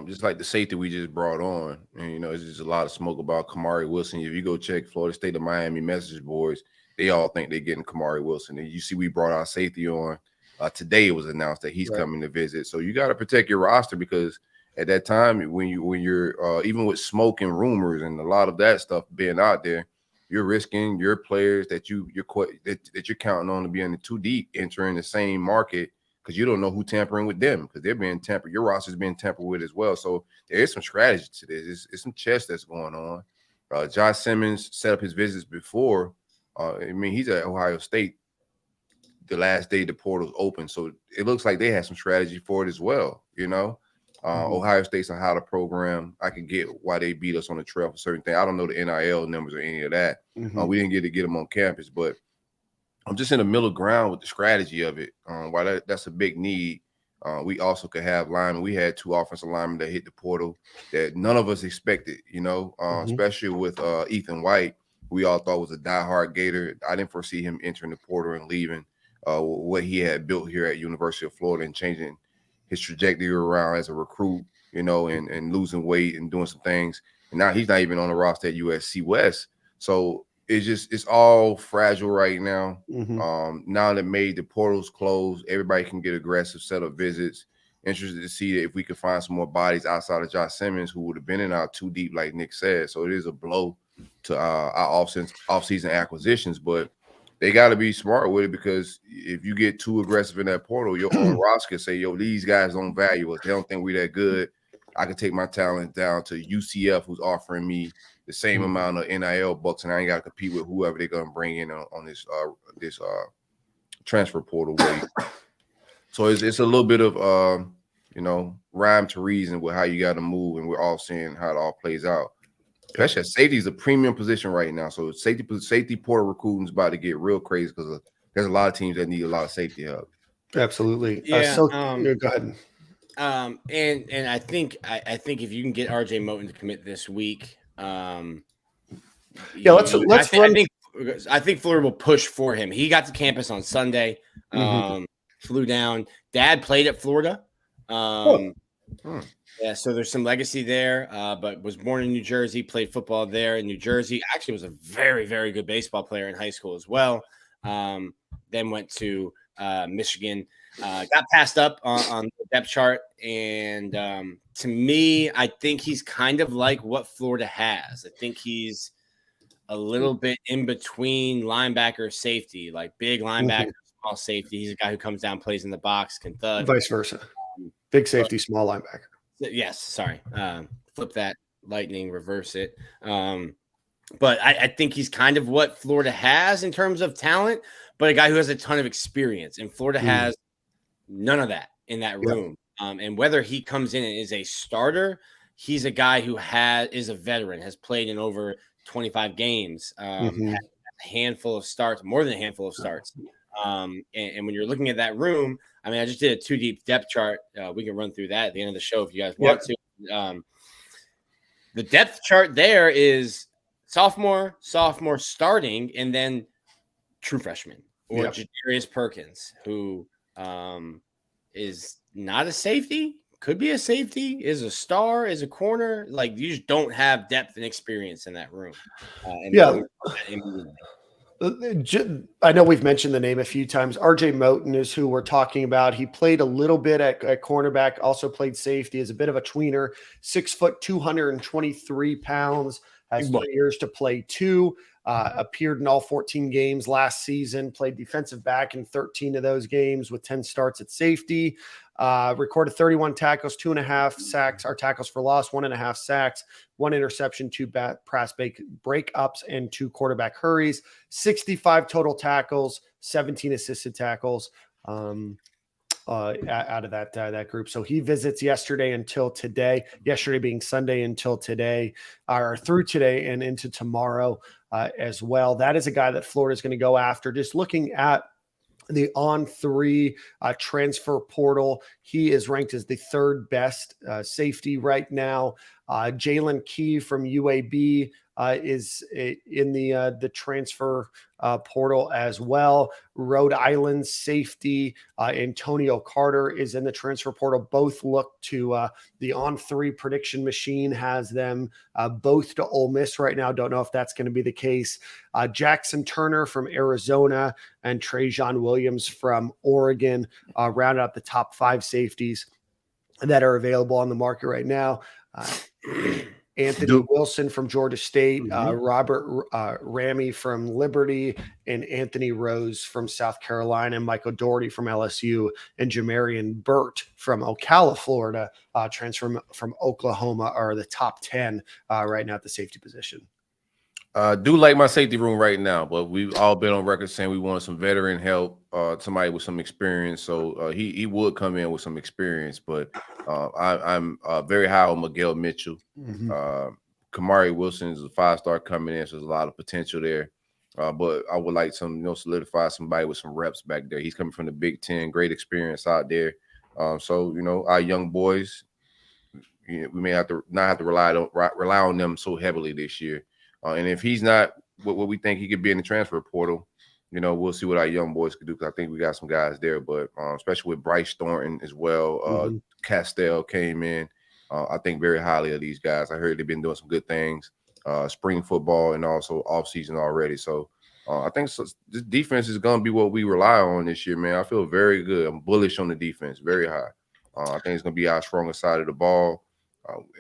Just like the safety we just brought on. And, it's just a lot of smoke about Kamari Wilson. If you go check Florida State of Miami message boards, they all think they're getting Kamari Wilson. And you see we brought our safety on. Today it was announced that he's coming to visit. So you got to protect your roster, because at that time, when you're even with smoke and rumors and a lot of that stuff being out there, you're risking your players that you're counting on to be in the 2 deep entering the same market, because you don't know who tampering with them, because they're being tampered. Your roster's being tampered with as well. So there is some strategy to this. It's some chess that's going on. Josh Simmons set up his visits before. He's at Ohio State the last day the portal's open. So it looks like they had some strategy for it as well. Ohio State's on how to program. I can get why they beat us on the trail for certain things. I don't know the NIL numbers or any of that. We didn't get them on campus, but I'm just in the middle ground with the strategy of it. Why that's a big need. We also could have linemen. We had 2 offensive linemen that hit the portal that none of us expected, especially with Ethan White, who we all thought was a diehard Gator. I didn't foresee him entering the portal and leaving what he had built here at University of Florida and changing his trajectory around as a recruit, and losing weight and doing some things. And now he's not even on the roster at USC West. So it's all fragile right now. Now that the portal's closed, everybody can get aggressive, set up visits. Interested to see if we can find some more bodies outside of Josh Simmons, who would have been in our 2 deep, like Nick said. So it is a blow to our off-season acquisitions, but they got to be smart with it, because if you get too aggressive in that portal, your own roster can say, these guys don't value us. They don't think we're that good. I can take my talent down to UCF, who's offering me the same amount of NIL bucks, and I ain't got to compete with whoever they're going to bring in on this transfer portal way. So it's a little bit of, rhyme to reason with how you got to move, and we're all seeing how it all plays out. Especially safety is a premium position right now. So safety portal recruiting is about to get real crazy, because there's a lot of teams that need a lot of safety help. Absolutely. Yeah. Go ahead. And I think if you can get RJ Moten to commit this week, let's run. I think Florida will push for him. He got to campus on Sunday. Flew down. Dad played at Florida. Yeah, so there's some legacy there, but was born in New Jersey, played football there in New Jersey. Actually was a very, very good baseball player in high school as well. Then went to Michigan, got passed up on the depth chart. And to me, I think he's kind of like what Florida has. I think he's a little bit in between linebacker, safety, like big linebacker, small safety. He's a guy who comes down, plays in the box, can thud. Vice versa. Big safety, small linebacker. Yes, sorry. Flip that lightning, reverse it. But I think he's kind of what Florida has in terms of talent, but a guy who has a ton of experience. And Florida has none of that in that room. And whether he comes in and is a starter, he's a guy who is a veteran, has played in over 25 games, had a handful of starts, more than a handful of starts. And when you're looking at that room, I mean, I just did a 2-deep depth chart. We can run through that at the end of the show if you guys want to. The depth chart there is sophomore starting, and then true freshman or Jadarius Perkins, who is not a safety, could be a safety, is a star, is a corner. Like, you just don't have depth and experience in that room. I know we've mentioned the name a few times. RJ Moten is who we're talking about. He played a little bit at cornerback, also played safety, is a bit of a tweener, 6 foot, 223 pounds, has 3 years to play too. Appeared in all 14 games last season, played defensive back in 13 of those games with 10 starts at safety. Recorded 31 tackles, 2.5 sacks, or tackles for loss, 1.5 sacks, 1 interception, 2 pass breakups, and 2 quarterback hurries, 65 total tackles, 17 assisted tackles out of that group. So he visits yesterday until today, yesterday being Sunday until today, or through today and into tomorrow as well. That is a guy that Florida is going to go after. Just looking at the On3 transfer portal, he is ranked as the 3rd best safety right now. Jalen Key from UAB is in the transfer portal as well. Rhode Island safety Antonio Carter is in the transfer portal. Both look to the On3 prediction machine has them both to Ole Miss right now. Don't know if that's going to be the case. Jackson Turner from Arizona and Trajan Williams from Oregon rounded up the top 5 safeties that are available on the market right now. Anthony Wilson from Georgia State, Robert Ramey from Liberty, and Anthony Rose from South Carolina, Michael Doherty from LSU, and Jamarian Burt from Ocala, Florida, transfer from Oklahoma, are the top 10 right now at the safety position. Do like my safety room right now, but we've all been on record saying we want some veteran help, somebody with some experience. So he would come in with some experience, but I'm very high on Miguel Mitchell. Kamari Wilson is a 5-star coming in, so there's a lot of potential there. But I would like some, solidify somebody with some reps back there. He's coming from the Big Ten, great experience out there. So our young boys, we may not have to rely on them so heavily this year. And if he's not what we think he could be in the transfer portal, we'll see what our young boys could do, because I think we got some guys there. But especially with Bryce Thornton as well, Castell came in. I think very highly of these guys. I heard they've been doing some good things, spring football and also offseason already. So I think this defense is going to be what we rely on this year, man. I feel very good. I'm bullish on the defense, very high. I think it's going to be our strongest side of the ball.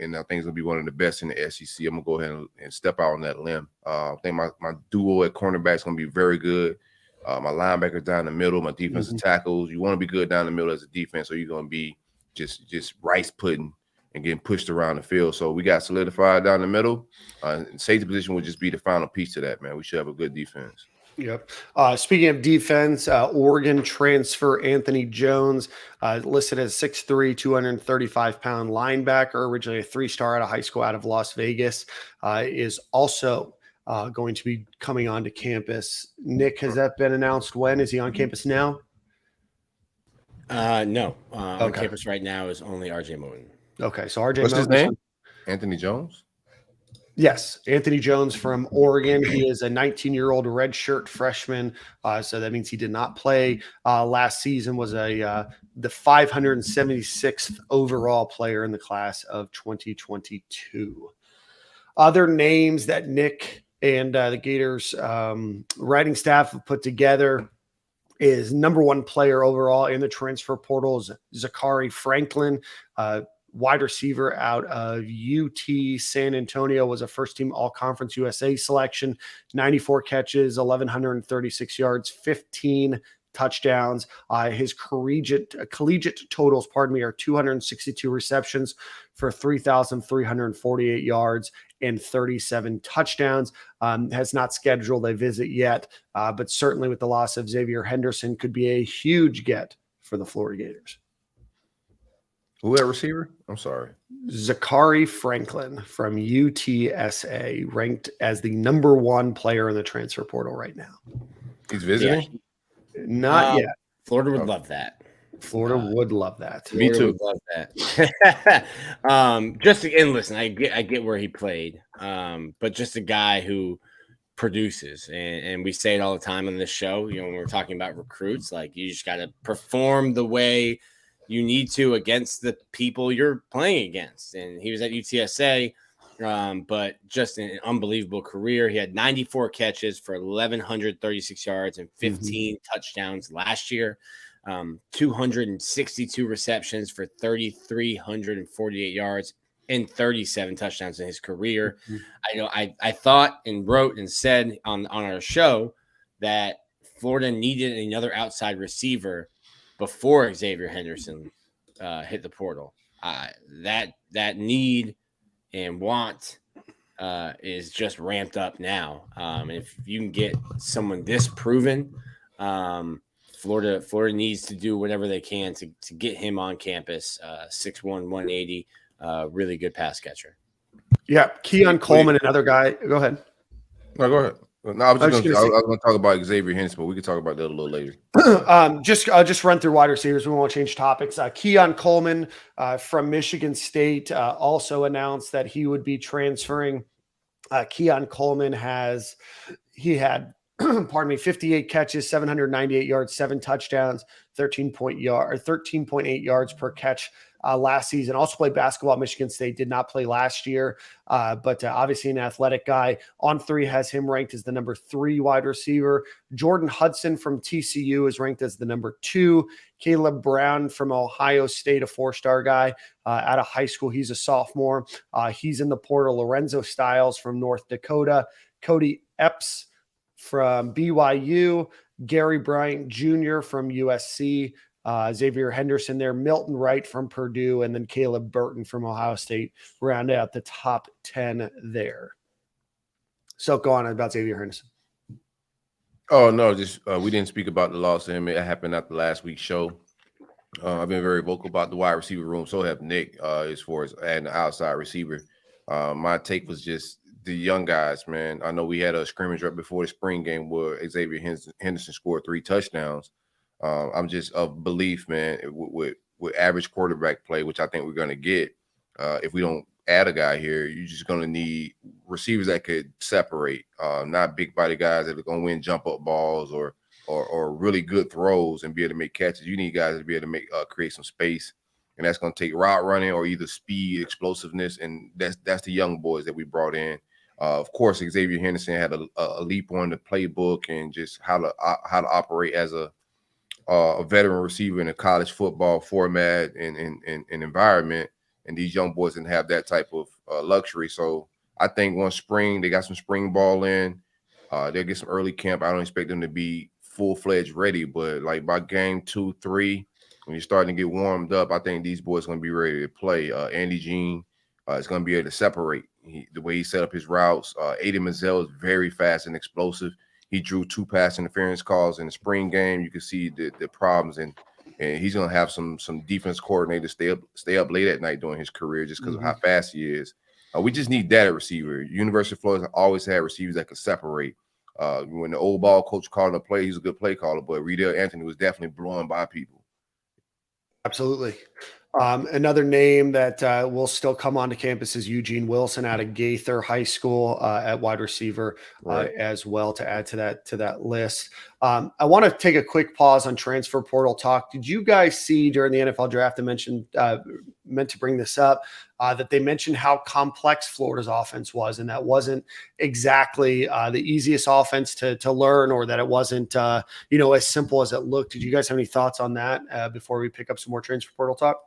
And I think it's going to be one of the best in the SEC. I'm going to go ahead and step out on that limb. I think my duo at cornerback is going to be very good. My linebackers down the middle, my defensive tackles. You want to be good down the middle as a defense, or you're going to be just rice pudding and getting pushed around the field. So we got solidified down the middle. Safety position would just be the final piece to that, man. We should have a good defense. Yep. Speaking of defense, Oregon transfer Anthony Jones, listed as 6'3", 235-pound linebacker, originally a 3-star out of high school out of Las Vegas, is also going to be coming onto campus. Nick, has that been announced when? Is he on campus now? No. On campus right now is only RJ Moten. Okay, so RJ What's Moten. His name? Anthony Jones? Yes, Anthony Jones from Oregon. He is a 19-year-old redshirt freshman, so that means he did not play last season. Was the 576th overall player in the class of 2022. Other names that Nick and the Gators writing staff have put together is number one player overall in the transfer portal is Zachary Franklin, wide receiver out of UT San Antonio, was a first-team All-Conference USA selection, 94 catches, 1,136 yards, 15 touchdowns. His collegiate totals, are 262 receptions for 3,348 yards and 37 touchdowns. Has not scheduled a visit yet, but certainly with the loss of Xavier Henderson could be a huge get for the Florida Gators. Who that receiver? I'm sorry. Zachary Franklin from UTSA, ranked as the number one player in the transfer portal right now. He's visiting? Yeah. Not yet. Florida would love that. Florida would love that. Me too. Would love that. And listen, I get where he played, but just a guy who produces, and we say it all the time on this show. You know, when we're talking about recruits, like you just got to perform the way you need to against the people you're playing against. And he was at UTSA, but just an unbelievable career. He had 94 catches for 1,136 yards and 15 touchdowns last year. 262 receptions for 3,348 yards and 37 touchdowns in his career. I know I thought and wrote and said on our show that Florida needed another outside receiver before Xavier Henderson hit the portal. That need and want is just ramped up now. And if you can get someone this proven, Florida needs to do whatever they can to get him on campus. 6'1", 180, really good pass catcher. Yeah, Keon Coleman, another guy. Go ahead. No, go ahead. No, I was going to talk about Xavier Henderson, but we can talk about that a little later. Just run through wide receivers. We won't change topics. Keon Coleman from Michigan State also announced that he would be transferring. Keon Coleman had 58 catches, 798 yards, 7 touchdowns, 13.8 yards per catch last season. Also played basketball at Michigan State, did not play last year, but obviously an athletic guy. On3 has him ranked as the number 3 wide receiver. Jordan Hudson from TCU is ranked as the number 2. Caleb Brown from Ohio State, a 4-star guy out of high school. He's a sophomore. He's in the portal. Lorenzo Stiles from North Dakota. Cody Epps from BYU, Gary Bryant Jr. from USC, Xavier Henderson there, Milton Wright from Purdue, and then Caleb Burton from Ohio State round out the top 10 there. So go on about Xavier Henderson. Oh, no, just we didn't speak about the loss of him. It happened after last week's show. I've been very vocal about the wide receiver room. So have Nick as far as adding an outside receiver. My take was just the young guys, man. I know we had a scrimmage right before the spring game where Xavier Henderson scored 3 touchdowns. I'm just of belief, man, with average quarterback play, which I think we're going to get. If we don't add a guy here, you're just going to need receivers that could separate, not big body guys that are going to win jump up balls or really good throws and be able to make catches. You need guys to be able to create some space. And that's going to take route running or either speed, explosiveness, and that's the young boys that we brought in. Of course, Xavier Henderson had a leap on the playbook and just how to operate as a veteran receiver in a college football format and environment. And these young boys didn't have that type of luxury. So I think once spring, they got some spring ball in. They'll get some early camp. I don't expect them to be full-fledged ready, but like by game 2, 3, when you're starting to get warmed up, I think these boys are going to be ready to play. Andy Jean is going to be able to separate. The way he set up his routes. Aiden Mazzell is very fast and explosive. He drew 2 pass interference calls in the spring game. You can see the problems, and he's going to have some defense coordinators stay up late at night during his career just because of how fast he is. We just need that at receiver. University of Florida always had receivers that could separate. When the old ball coach called a play, he's a good play caller, but Riedel Anthony was definitely blowing by people. Absolutely. Another name that will still come onto campus is Eugene Wilson out of Gaither High School at wide receiver as well, to add to that list. I want to take a quick pause on transfer portal talk. Did you guys see during the NFL draft, I meant to bring this up, that they mentioned how complex Florida's offense was, and that wasn't exactly the easiest offense to learn, or that it wasn't as simple as it looked. Did you guys have any thoughts on that before we pick up some more transfer portal talk?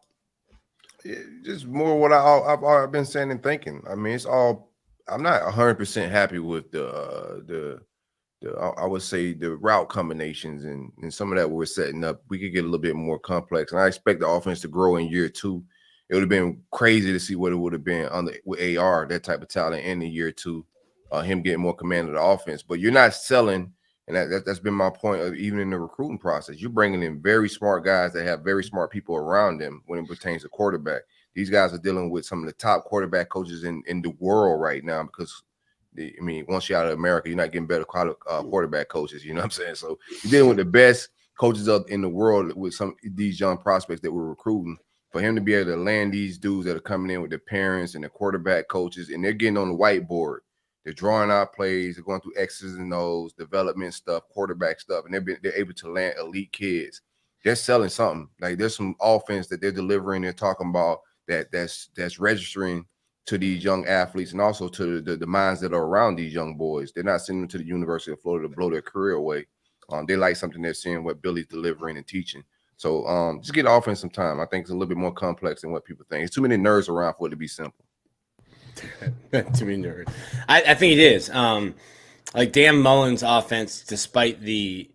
Just more what I've been saying and thinking. I mean, it's all. I'm not 100% happy with the I would say the route combinations and some of that we're setting up. We could get a little bit more complex, and I expect the offense to grow in year 2. It would have been crazy to see what it would have been with AR, that type of talent, in the year 2, him getting more command of the offense. But you're not selling. And that's been my point of even in the recruiting process. You're bringing in very smart guys that have very smart people around them when it pertains to quarterback. These guys are dealing with some of the top quarterback coaches in the world right now because, once you're out of America, you're not getting better quarterback coaches. You know what I'm saying? So you're dealing with the best coaches in the world with some of these young prospects that we're recruiting. For him to be able to land these dudes that are coming in with their parents and their quarterback coaches, and they're getting on the whiteboard. They're drawing out plays. They're going through X's and O's, development stuff, quarterback stuff, and they're able to land elite kids. They're selling something. Like, there's some offense that they're delivering. They're talking about that's registering to these young athletes and also to the minds that are around these young boys. They're not sending them to the University of Florida to blow their career away. They like something they're seeing what Billy's delivering and teaching. So just get the offense some time. I think it's a little bit more complex than what people think. It's too many nerds around for it to be simple. Too many nerds. I think it is. Like Dan Mullen's offense, despite the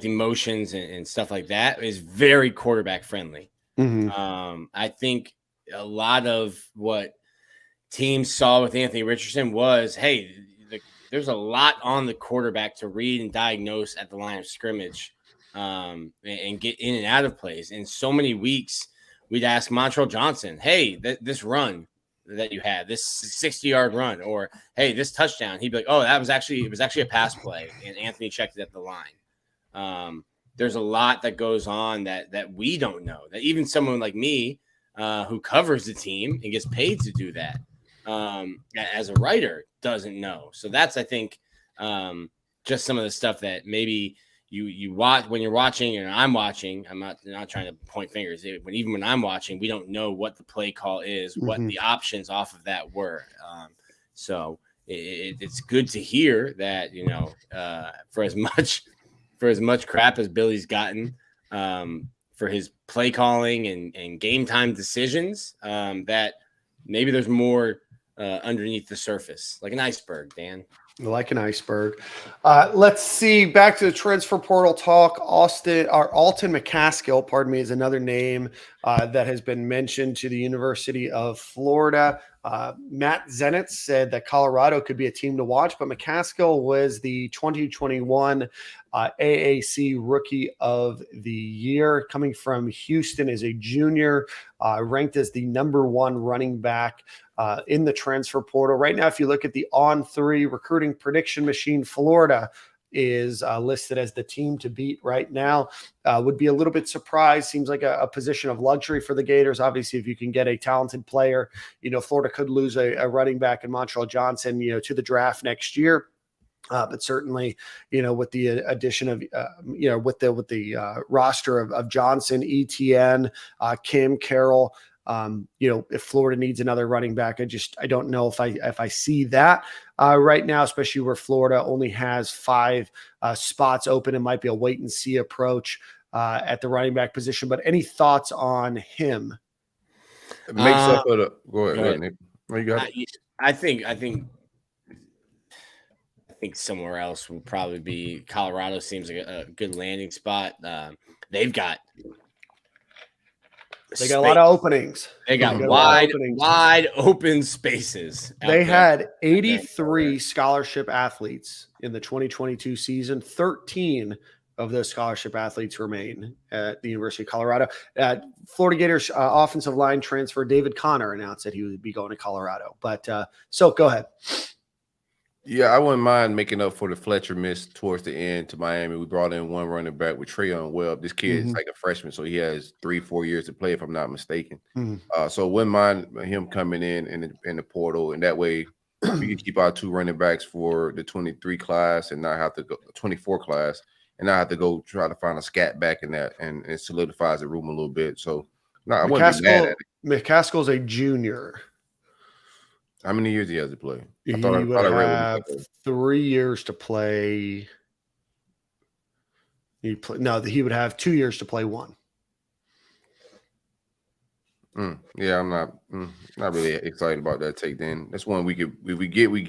motions and stuff like that, is very quarterback friendly. Mm-hmm. I think a lot of what teams saw with Anthony Richardson was, hey, there's a lot on the quarterback to read and diagnose at the line of scrimmage, and get in and out of plays. In so many weeks, we'd ask Montrell Johnson, hey, this run that you had, this 60-yard run, or hey, this touchdown, he'd be like, oh, it was actually a pass play, and Anthony checked it at the line. There's a lot that goes on that we don't know, that even someone like me, who covers the team and gets paid to do that, as a writer, doesn't know. So that's, I think, just some of the stuff that maybe you watch when you're watching, and I'm watching. I'm not trying to point fingers. Even when I'm watching, we don't know what the play call is, what the options off of that were. So it's good to hear that, for as much crap as Billy's gotten for his play calling and game time decisions, that maybe there's more underneath the surface, like an iceberg, Dan. Like an iceberg. Let's see. Back to the transfer portal talk. Alton McCaskill, is another name that has been mentioned to the University of Florida. Matt Zenitz said that Colorado could be a team to watch, but McCaskill was the 2021 AAC Rookie of the Year, coming from Houston as a junior, ranked as the #1 running back in the transfer portal. Right now, if you look at the On3 recruiting prediction machine, Florida is listed as the team to beat right now. Would be a little bit surprised. Seems like a position of luxury for the Gators. Obviously, if you can get a talented player, Florida could lose a running back in Montrell Johnson, to the draft next year. But certainly, with the addition of, with the roster of Johnson, Etienne, Kim, Carroll, if Florida needs another running back, I don't know if I see that right now, especially where Florida only has 5 spots open. It might be a wait and see approach at the running back position. But any thoughts on him? It makes up for the. Go ahead, Nick. You got it. I think somewhere else would probably be Colorado. Seems like a good landing spot. They've got a lot of openings. They got wide open spaces. They had 83 scholarship athletes in the 2022 season. 13 of those scholarship athletes remain at the University of Colorado. Florida Gators offensive line transfer David Connor announced that he would be going to Colorado. But so go ahead. Yeah, I wouldn't mind making up for the Fletcher miss towards the end to Miami. We brought in one running back with Trayon Webb. This kid is like a freshman, so he has 3-4 years to play, if I'm not mistaken. So wouldn't mind him coming in the portal, and that way we can keep our 2 running backs for the 23 class and not have to go 24 class and not have to go try to find a scat back in that, and it solidifies the room a little bit. So no, I wouldn't be mad at it. McCaskill's a junior. How many years he has to play? He I would read have 3 years to play. He would have 2 years to play 1. Yeah, I'm not really excited about that take. Then that's one we could, if we get, we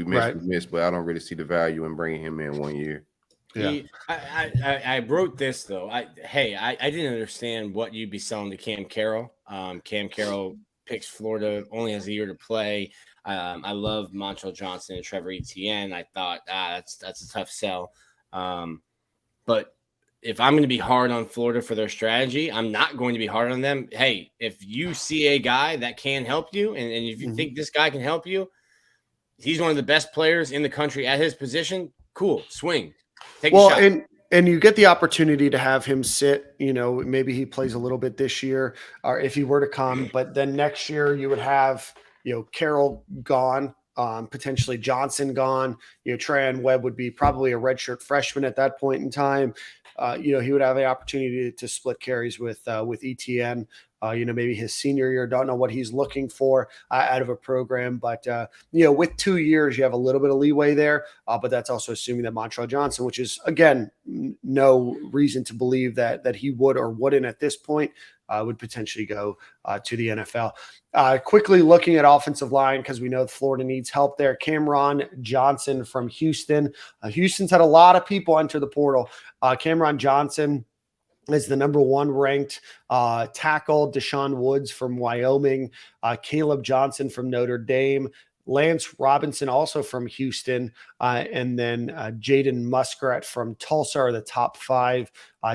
miss, Right. we miss. But I don't really see the value in bringing him in 1 year. Yeah. I wrote this though. I didn't understand what you'd be selling to Cam Carroll. Cam Carroll picks Florida, only has a year to play. I love Montrell Johnson and Trevor Etienne. I thought that's a tough sell. But if I'm going to be hard on Florida for their strategy, I'm not going to be hard on them. Hey, if you see a guy that can help you, and if you think this guy can help you, he's one of the best players in the country at his position. Cool, swing. Take a shot. And you get the opportunity to have him sit, maybe he plays a little bit this year, or if he were to come, but then next year you would have, Carroll gone, potentially Johnson gone, Trayon Webb would be probably a redshirt freshman at that point in time. He would have the opportunity to split carries with ETN. Maybe his senior year, don't know what he's looking for out of a program, but with 2 years, you have a little bit of leeway there, but that's also assuming that Montrell Johnson, which is again, no reason to believe that he would or wouldn't at this point, would potentially go to the NFL. Quickly looking at offensive line, because we know Florida needs help there. Cameron Johnson from Houston. Houston's had a lot of people enter the portal. Cameron Johnson is the number 1 ranked tackle. Deshaun Woods from Wyoming, Caleb Johnson from Notre Dame, Lance Robinson also from Houston, and then Jaden Muskrat from Tulsa are the top 5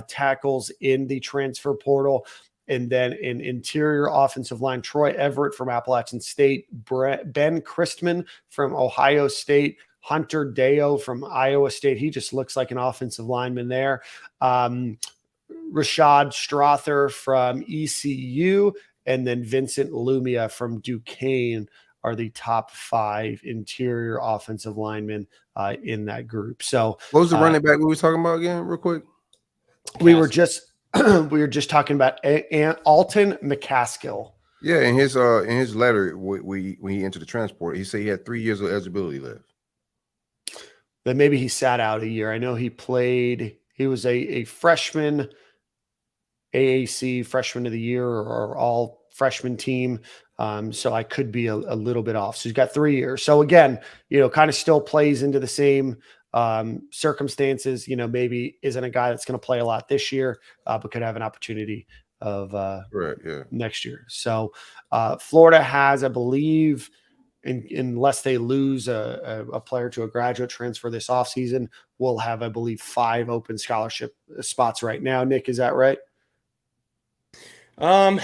tackles in the transfer portal. And then in interior offensive line, Troy Everett from Appalachian State, Ben Christman from Ohio State, Hunter Deo from Iowa State. He just looks like an offensive lineman there. Rashad Strother from ECU, and then Vincent Lumia from Duquesne are the top 5 interior offensive linemen in that group. So what was the running back we were talking about again, real quick? We were just talking about Alton McCaskill. Yeah, in his letter, when he entered the transport, he said he had 3 years of eligibility left. Then maybe he sat out a year. I know he played. He was a freshman, AAC freshman of the year, or all freshman team. So I could be a little bit off. So he's got 3 years. So again, kind of still plays into the same circumstances. Maybe isn't a guy that's going to play a lot this year, but could have an opportunity of next year. So Florida has, I believe, unless they lose a player to a graduate transfer this offseason, will have, I believe, 5 open scholarship spots right now. Nick, is that right? Or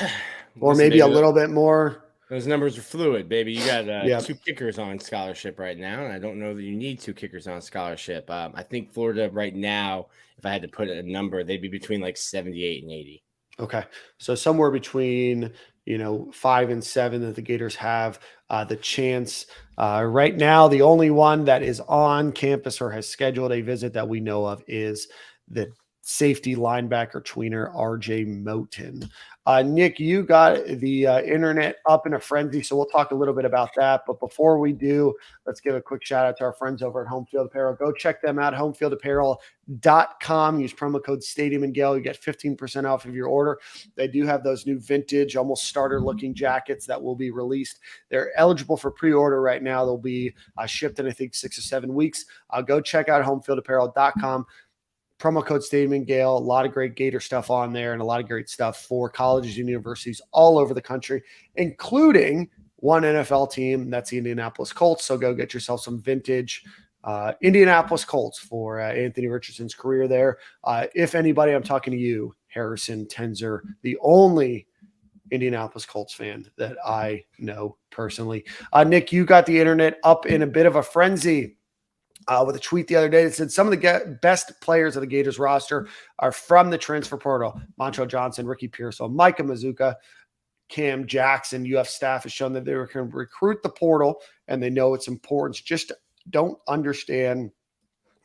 maybe a little bit more. Those numbers are fluid, baby. You got 2 kickers on scholarship right now, and I don't know that you need 2 kickers on scholarship. I think Florida right now, if I had to put a number, they'd be between like 78 and 80. Okay, so somewhere between 5 and 7 that the Gators have the chance. Right now, the only one that is on campus or has scheduled a visit that we know of is the safety linebacker tweener RJ Moten. Nick, you got the internet up in a frenzy, so we'll talk a little bit about that. But before we do, let's give a quick shout out to our friends over at Home Field Apparel. Go check them out, homefieldapparel.com. Use promo code Stadium and Gale. You get 15% off of your order. They do have those new vintage, almost starter-looking jackets that will be released. They're eligible for pre-order right now. They'll be shipped in, I think, 6 or 7 weeks. Go check out homefieldapparel.com. Promo code Stadium and Gale. A lot of great Gator stuff on there and a lot of great stuff for colleges and universities all over the country, including one NFL team. That's the Indianapolis Colts. So go get yourself some vintage Indianapolis Colts for Anthony Richardson's career there. If anybody, I'm talking to you, Harrison Tenzer, the only Indianapolis Colts fan that I know personally. Nick, you got the internet up in a bit of a frenzy with a tweet the other day that said some of the best players of the Gators roster are from the transfer portal. Montrell Johnson, Ricky Pearsall, Micah Mazuka, Cam Jackson. UF staff has shown that they can recruit the portal and they know its importance. Just don't understand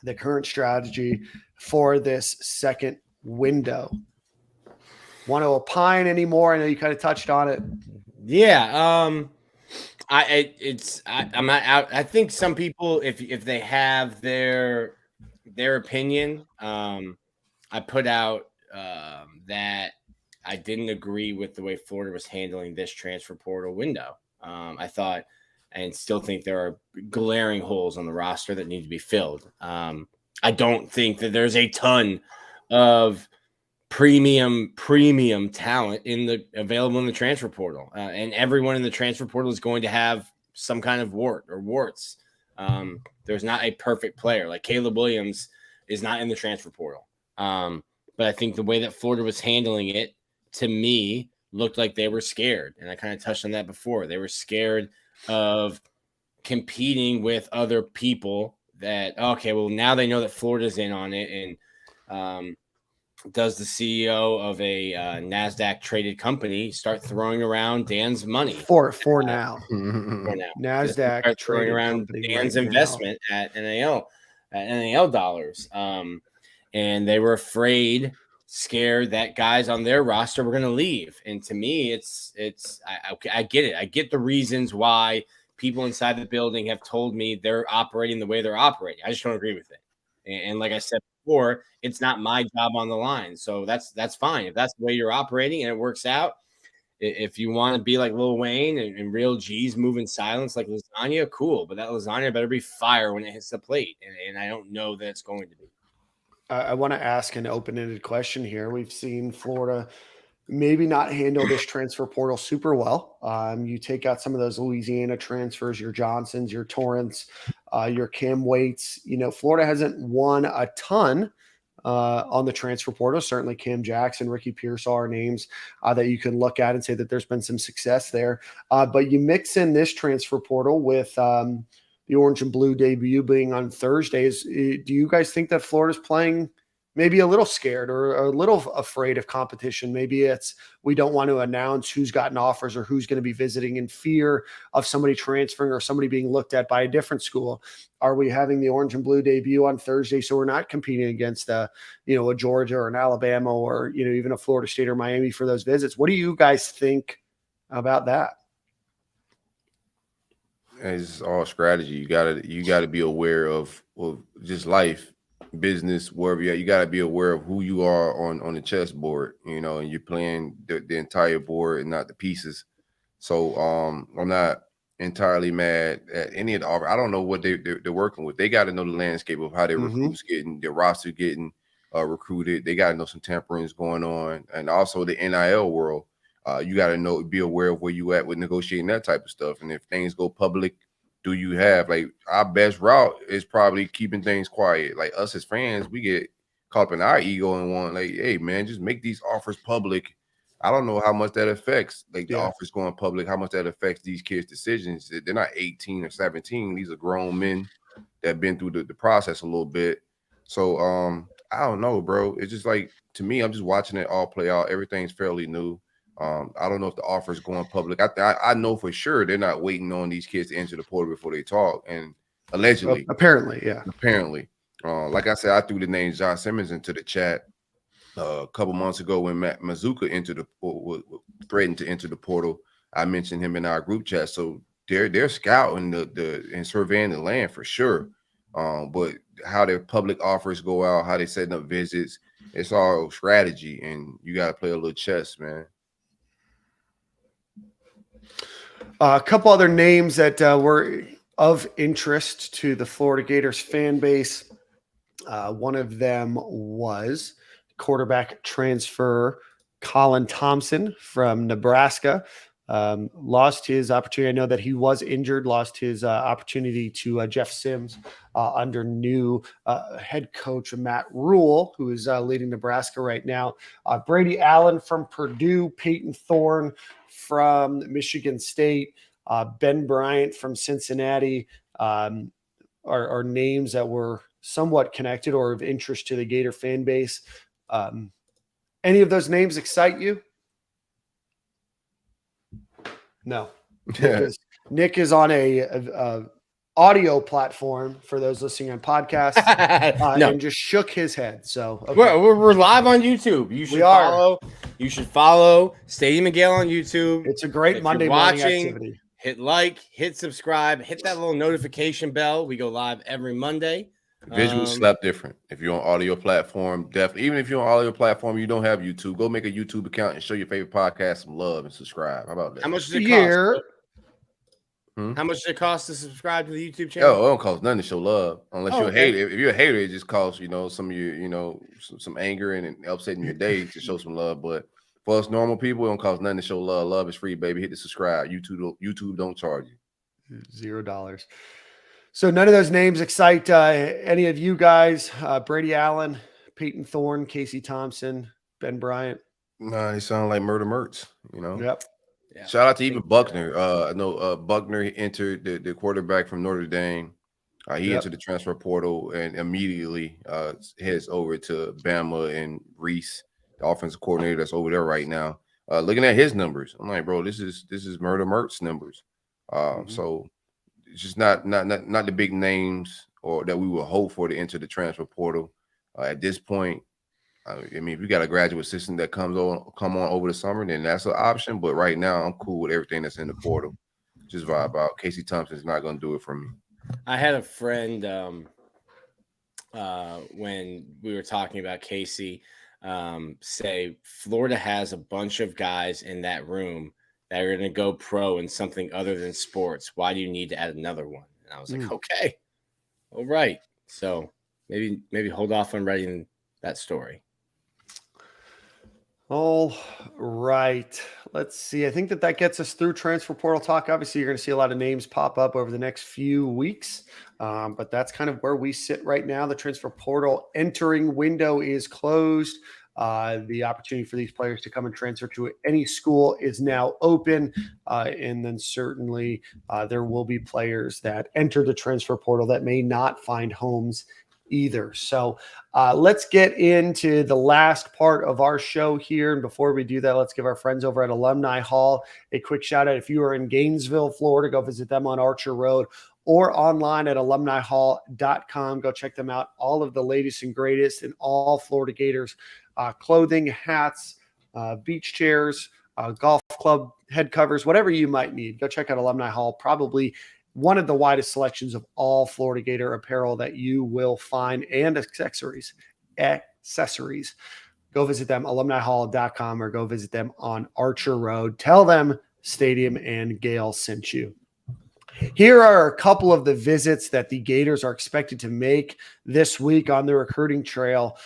the current strategy for this second window. Want to opine anymore? I know you kind of touched on it. Yeah. I'm not out. I think some people, if they have their opinion, I put out that I didn't agree with the way Florida was handling this transfer portal window. I thought and still think there are glaring holes on the roster that need to be filled. I don't think that there's a ton of premium talent available in the transfer portal, and everyone in the transfer portal is going to have some kind of warts. There's not a perfect player. Like Caleb Williams is not in the transfer portal. But I think the way that Florida was handling it, to me, looked like they were scared. And I kind of touched on that before. They were scared of competing with other people that, okay, well, now they know that Florida's in on it. And does the CEO of a NASDAQ traded company start throwing around Dan's money? For now. NASDAQ start throwing around Dan's investment at NAL dollars. And they were afraid, scared that guys on their roster were going to leave. And to me, I get it. I get the reasons why people inside the building have told me they're operating the way they're operating. I just don't agree with it. And like I said before, it's not my job on the line. So that's fine. If that's the way you're operating and it works out, if you want to be like Lil Wayne and real G's move in silence like lasagna, cool. But that lasagna better be fire when it hits the plate. And I don't know that it's going to be. I want to ask an open-ended question here. We've seen Florida maybe not handle this transfer portal super well. You take out some of those Louisiana transfers, your Johnsons, your Torrance, your Cam Waits. Florida hasn't won a ton on the transfer portal. Certainly Cam Jackson, Ricky Pearsall are names that you can look at and say that there's been some success there. But you mix in this transfer portal with the orange and blue debut being on Thursdays. Do you guys think that Florida's playing maybe a little scared or a little afraid of competition? Maybe it's we don't want to announce who's gotten offers or who's going to be visiting in fear of somebody transferring or somebody being looked at by a different school. Are we having the orange and blue debut on Thursday so we're not competing against a Georgia or an Alabama or even a Florida State or Miami for those visits? What do you guys think about that? It's all strategy. You gotta be aware of just life, business, wherever you're at. You gotta be aware of who you are on the chessboard, and you're playing the entire board and not the pieces. So I'm not entirely mad at any of the offer. I don't know what they're working with. They got to know the landscape of how their recruits getting, their roster getting recruited. They got to know some tamperings going on, and also the NIL world. You got to be aware of where you at with negotiating that type of stuff. And if things go public, do you have our best route is probably keeping things quiet. Like us as fans, we get caught up in our ego and want hey man, just make these offers public. I don't know how much that affects the offers going public, how much that affects these kids' decisions. They're not 18 or 17. These are grown men that have been through the process a little bit. So I don't know, bro. It's just to me, I'm just watching it all play out. Everything's fairly new. I don't know if the offer is going public. I know for sure they're not waiting on these kids to enter the portal before they talk. And allegedly, apparently, like I said, I threw the name John Simmons into the chat a couple months ago when Matt Mazuka threatened to enter the portal. I mentioned him in our group chat. So they're scouting and surveying the land for sure. But how their public offers go out, how they setting up visits, it's all strategy, and you got to play a little chess, man. A couple other names that were of interest to the Florida Gators fan base. One of them was quarterback transfer Colin Thompson from Nebraska. lost his opportunity. I know that he was injured, lost his opportunity to Jeff Sims under new head coach Matt Rule, who is leading Nebraska right now. Brady Allen from Purdue, Peyton Thorne from Michigan State, Ben Bryant from Cincinnati are names that were somewhat connected or of interest to the Gator fan base. Any of those names excite you? No. Nick is on a audio platform for those listening on podcasts and just shook his head. So okay. we're live on YouTube. You should follow Stadium and Gale on YouTube. It's a great Monday morning activity. Hit like, hit subscribe, hit that little notification bell. We go live every Monday. Visuals slap different. If you're on audio platform, definitely. Even if you're on audio platform, you don't have YouTube, go make a YouTube account and show your favorite podcast some love and subscribe. How about that? How much does it cost? How much does it cost to subscribe to the YouTube channel? Oh, it don't cost nothing to show love unless you're a hater. If you're a hater, it just costs some of your some anger and upsetting your day to show some love. But for us normal people, it don't cost nothing to show love. Love is free, baby. Hit the subscribe. YouTube don't charge you $0. So none of those names excite any of you guys. Brady Allen, Peyton Thorne, Casey Thompson, Ben Bryant. Nah, they sound like Murder Mertz, Yep. Yeah. Shout out to even Buckner. I know Buckner entered the quarterback from Notre Dame. He entered the transfer portal and immediately heads over to Bama and Reese, the offensive coordinator that's over there right now. Looking at his numbers, I'm like, bro, this is Murder Mertz numbers. So it's just not the big names or that we would hope for to enter the transfer portal at this point. I mean, if you got a graduate assistant that come on over the summer, then that's an option. But right now, I'm cool with everything that's in the portal. Just vibe out. Casey Thompson's not going to do it for me. I had a friend when we were talking about Casey say Florida has a bunch of guys in that room that are going to go pro in something other than sports. Why do you need to add another one? And I was like, okay, all right. So maybe hold off on writing that story. All right. Let's see. I think that gets us through transfer portal talk. Obviously, you're going to see a lot of names pop up over the next few weeks, but that's kind of where we sit right now. The transfer portal entering window is closed. The opportunity for these players to come and transfer to any school is now open. And then certainly there will be players that enter the transfer portal that may not find homes either. So let's get into the last part of our show here. And before we do that, let's give our friends over at Alumni Hall a quick shout out. If you are in Gainesville, Florida, go visit them on Archer Road or online at alumnihall.com. Go check them out. All of the latest and greatest in all Florida Gators clothing, hats, beach chairs, golf club head covers, whatever you might need. Go check out Alumni Hall. Probably one of the widest selections of all Florida Gator apparel that you will find, and accessories. Go visit them, alumnihall.com, or go visit them on Archer Road. Tell them Stadium and Gale sent you. Here are a couple of the visits that the Gators are expected to make this week on the recruiting trail.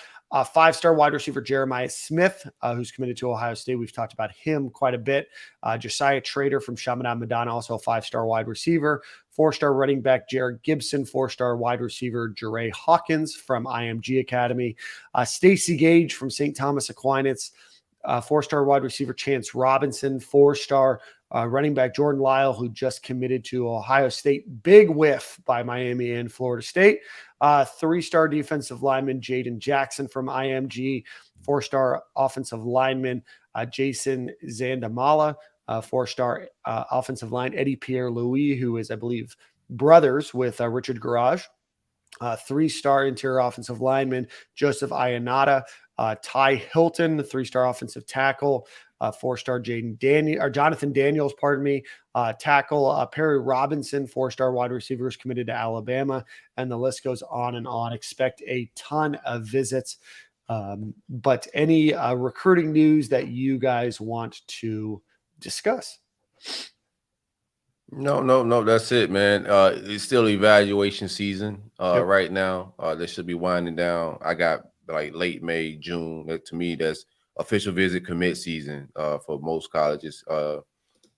Five-star wide receiver Jeremiah Smith, who's committed to Ohio State. We've talked about him quite a bit. Josiah Trader from Chaminade Madonna, also a five-star wide receiver. Four-star running back Jared Gibson. Four-star wide receiver Jeray Hawkins from IMG Academy. Stacey Gage from St. Thomas Aquinas. Four-star wide receiver Chance Robinson. Four-star running back Jordan Lyle, who just committed to Ohio State. Big whiff by Miami and Florida State. Three-star defensive lineman Jaden Jackson from IMG. Four-star offensive lineman Jason Zandamala. Four-star offensive line Eddie Pierre-Louis, who is, I believe, brothers with Richard Garage. Three-star interior offensive lineman Joseph Ionata. Ty Hilton, the three-star offensive tackle. Four-star Jonathan Daniels, tackle. Perry Robinson, four-star wide receivers committed to Alabama, and the list goes on and on. Expect a ton of visits. But any recruiting news that you guys want to discuss? No, that's it, man. It's still evaluation season right now. They should be winding down. I got like late May, June. To me, that's official visit commit season for most colleges.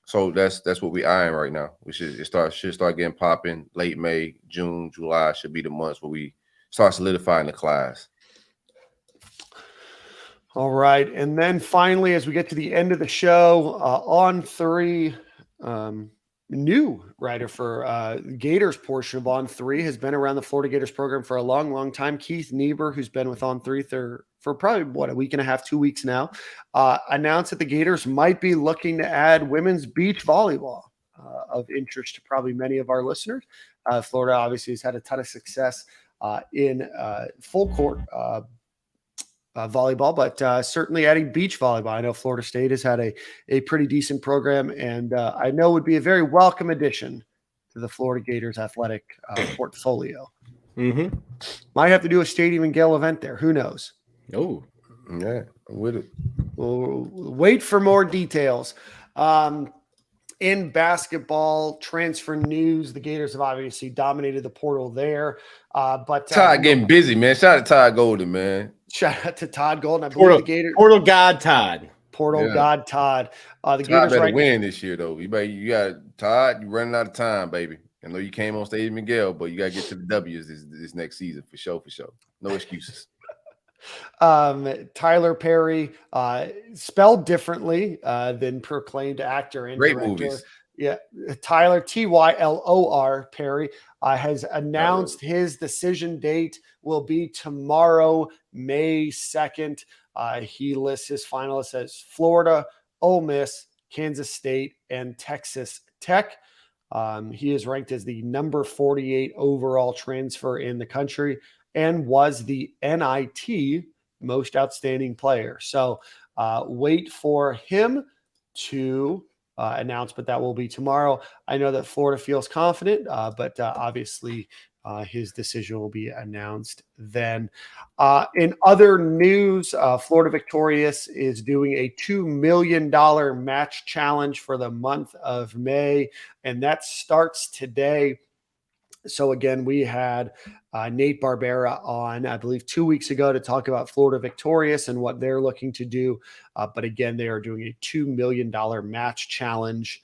So that's what we eyeing right now. We should start getting popping late May, June, July should be the months where we start solidifying the class. All right. And then finally, as we get to the end of the show, on three, new writer for Gators portion of On Three has been around the Florida Gators program for a long, long time. Keith Niebuhr, who's been with On Three for probably a week and a half, 2 weeks now, announced that the Gators might be looking to add women's beach volleyball, of interest to probably many of our listeners. Florida obviously has had a ton of success in full court volleyball, but certainly adding beach volleyball. I know Florida State has had a pretty decent program, and I know would be a very welcome addition to the Florida Gators athletic portfolio. Mm-hmm. Might have to do a Stadium and Gale event there. Who knows? Oh, yeah, I'm with it. We'll wait for more details. In basketball transfer news, the Gators have obviously dominated the portal there. But Todd getting busy, man. Shout out to Todd Golden, man. Shout out to Todd Golden. I believe the Gators Portal God Todd. God Todd. The Todd Gators better win this year though. You got Todd. You running out of time, baby. I know you came on Stadium and Gale, but you got to get to the W's this next season for sure. No excuses. Tyler Perry, spelled differently than proclaimed actor and Great director. movies. Yeah, Tyler Tylor Perry has announced his decision date will be tomorrow, May 2nd. He lists his finalists as Florida, Ole Miss, Kansas State, and Texas Tech. He is ranked as the number 48 overall transfer in the country and was the NIT most outstanding player. So wait for him to announce, but that will be tomorrow. I know that Florida feels confident, but obviously his decision will be announced then. In other news, Florida Victorious is doing a $2 million match challenge for the month of May, and that starts today. So again, we had Nate Barbera on, I believe, 2 weeks ago to talk about Florida Victorious and what they're looking to do. But again, they are doing a $2 million match challenge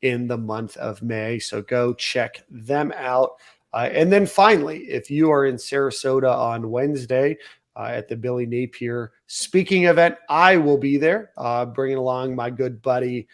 in the month of May. So go check them out. And then finally, if you are in Sarasota on Wednesday at the Billy Napier speaking event, I will be there bringing along my good buddy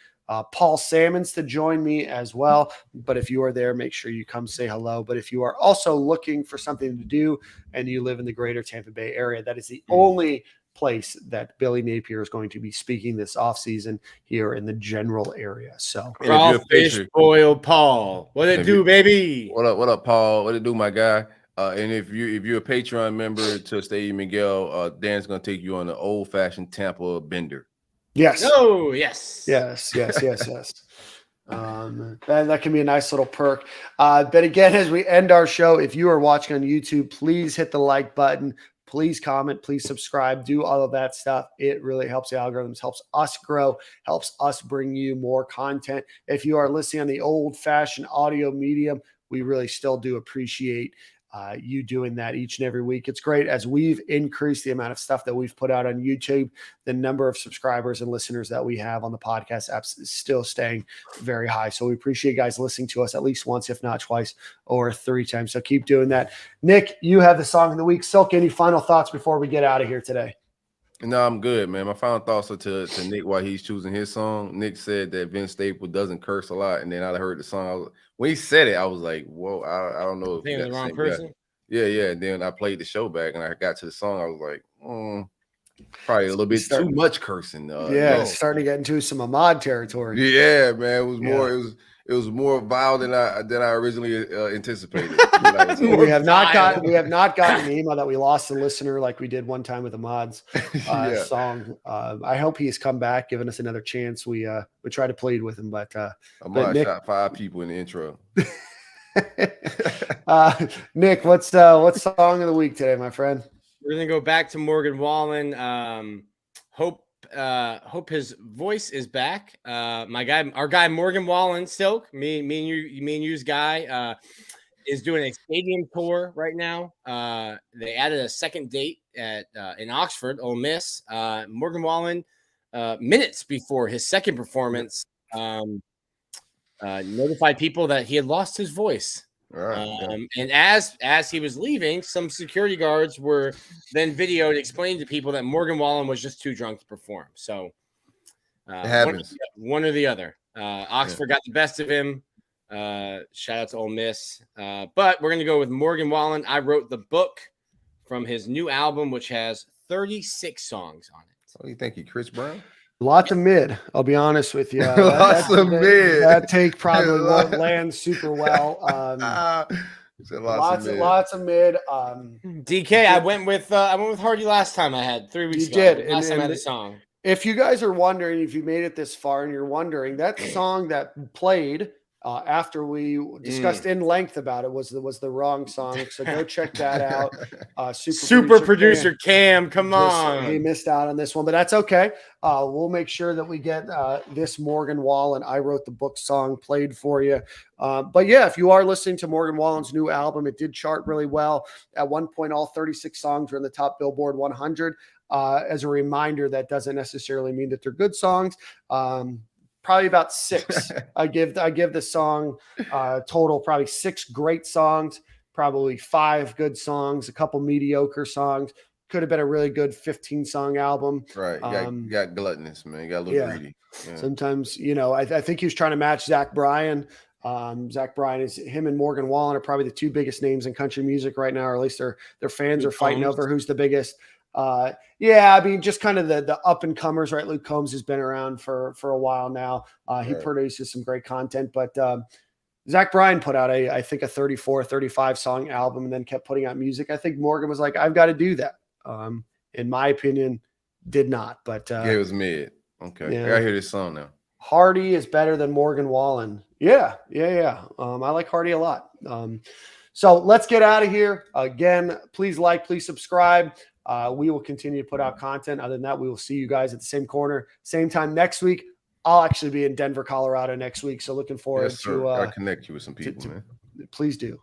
Paul Sammons to join me as well. But if you are there, make sure you come say hello. But if you are also looking for something to do and you live in the greater Tampa Bay area, that is the only place that Billy Napier is going to be speaking this offseason here in the general area. So Crawfish boil Paul. What it do, baby? What up, Paul? What it do, my guy? And if you're a Patreon member to Stadium and Gale, Dan's gonna take you on an old-fashioned Tampa bender. Yes. Oh, yes. Yes. That can be a nice little perk. But again, as we end our show, if you are watching on YouTube, please hit the like button. Please comment. Please subscribe. Do all of that stuff. It really helps the algorithms, helps us grow, helps us bring you more content. If you are listening on the old-fashioned audio medium, we really still do appreciate you doing that each and every week. It's great as we've increased the amount of stuff that we've put out on YouTube. The number of subscribers and listeners that we have on the podcast apps is still staying very high. So we appreciate you guys listening to us at least once, if not twice or 3 times. So keep doing that. Nick, you have the song of the week. Silk, any final thoughts before we get out of here today? No, I'm good, man. My final thoughts are to Nick while he's choosing his song. Nick said that Vince Staples doesn't curse a lot, and then I heard the song. When he said it, I was like, "Whoa, I don't know if You're the wrong person." Guy. Yeah. And then I played the show back, and I got to the song. I was like, probably a little bit too much cursing. It's starting to get into some Ahmad territory. Yeah, man. It was more. It was more vile than I originally anticipated. We have not gotten an email that we lost a listener like we did one time with Ahmad's song. I hope he's come back, giving us another chance. We try to plead with him, but Ahmad shot 5 people in the intro. Nick, what's song of the week today, my friend? We're gonna go back to Morgan Wallen. Hope his voice is back. Our guy Morgan Wallen, Silk, me and you's guy, is doing a stadium tour right now. They added a second date in Oxford, Ole Miss. Morgan Wallen, minutes before his second performance, notified people that he had lost his voice. All right. And as he was leaving, some security guards were then videoed explaining to people that Morgan Wallen was just too drunk to perform. So It happens. One or the other. Oxford got the best of him. Shout out to Ole Miss. But we're going to go with Morgan Wallen. I wrote the book from his new album, which has 36 songs on it. Oh, you think he Chris Brown? Lots of mid. I'll be honest with you. Lots of mid. That take probably won't land super well. Lots of mid. DK, I went with Hardy last time. I had 3 weeks ago. Did. Last time I had a song. If you guys are wondering, if you made it this far and you're wondering, that song that played after we discussed in length about it was the wrong song. So go check that out. Super producer Cam, come on. He missed out on this one, but that's okay. We'll make sure that we get this Morgan Wallen, I Wrote the Book song played for you. But yeah, if you are listening to Morgan Wallen's new album, it did chart really well. At one point, all 36 songs were in the top Billboard 100. As a reminder, that doesn't necessarily mean that they're good songs. Probably about 6. I give the song total probably 6 great songs, probably 5 good songs, a couple mediocre songs. Could have been a really good 15-song album. Right. You got gluttonous, man. You got a little greedy. Yeah. Sometimes, I think he was trying to match Zach Bryan. Zach Bryan him and Morgan Wallen are probably the 2 biggest names in country music right now, or at least their fans are fighting over who's the biggest. I mean, just kind of the up and comers, right? Luke Combs has been around for a while now. He produces some great content, but Zach Bryan put out I think a 34, 35 song album and then kept putting out music. I think Morgan was like, I've got to do that. In my opinion, did not, but it was mid. Okay. Yeah. I gotta hear this song now. Hardy is better than Morgan Wallen. Yeah. I like Hardy a lot. So let's get out of here. Again, please please subscribe. We will continue to put out content. Other than that, we will see you guys at the same corner, same time next week. I'll actually be in Denver, Colorado next week. So looking forward to I'll connect you with some people, man. Please do.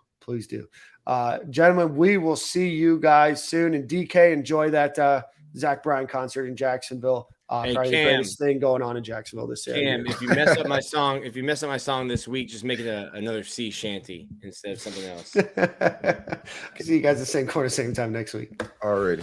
Gentlemen, we will see you guys soon. And DK, enjoy that Zach Bryan concert in Jacksonville. Probably the greatest thing going on in Jacksonville this year. Cam, if you mess up my song, this week, just make it another sea shanty instead of something else. See you guys at the same corner, same time next week. Already.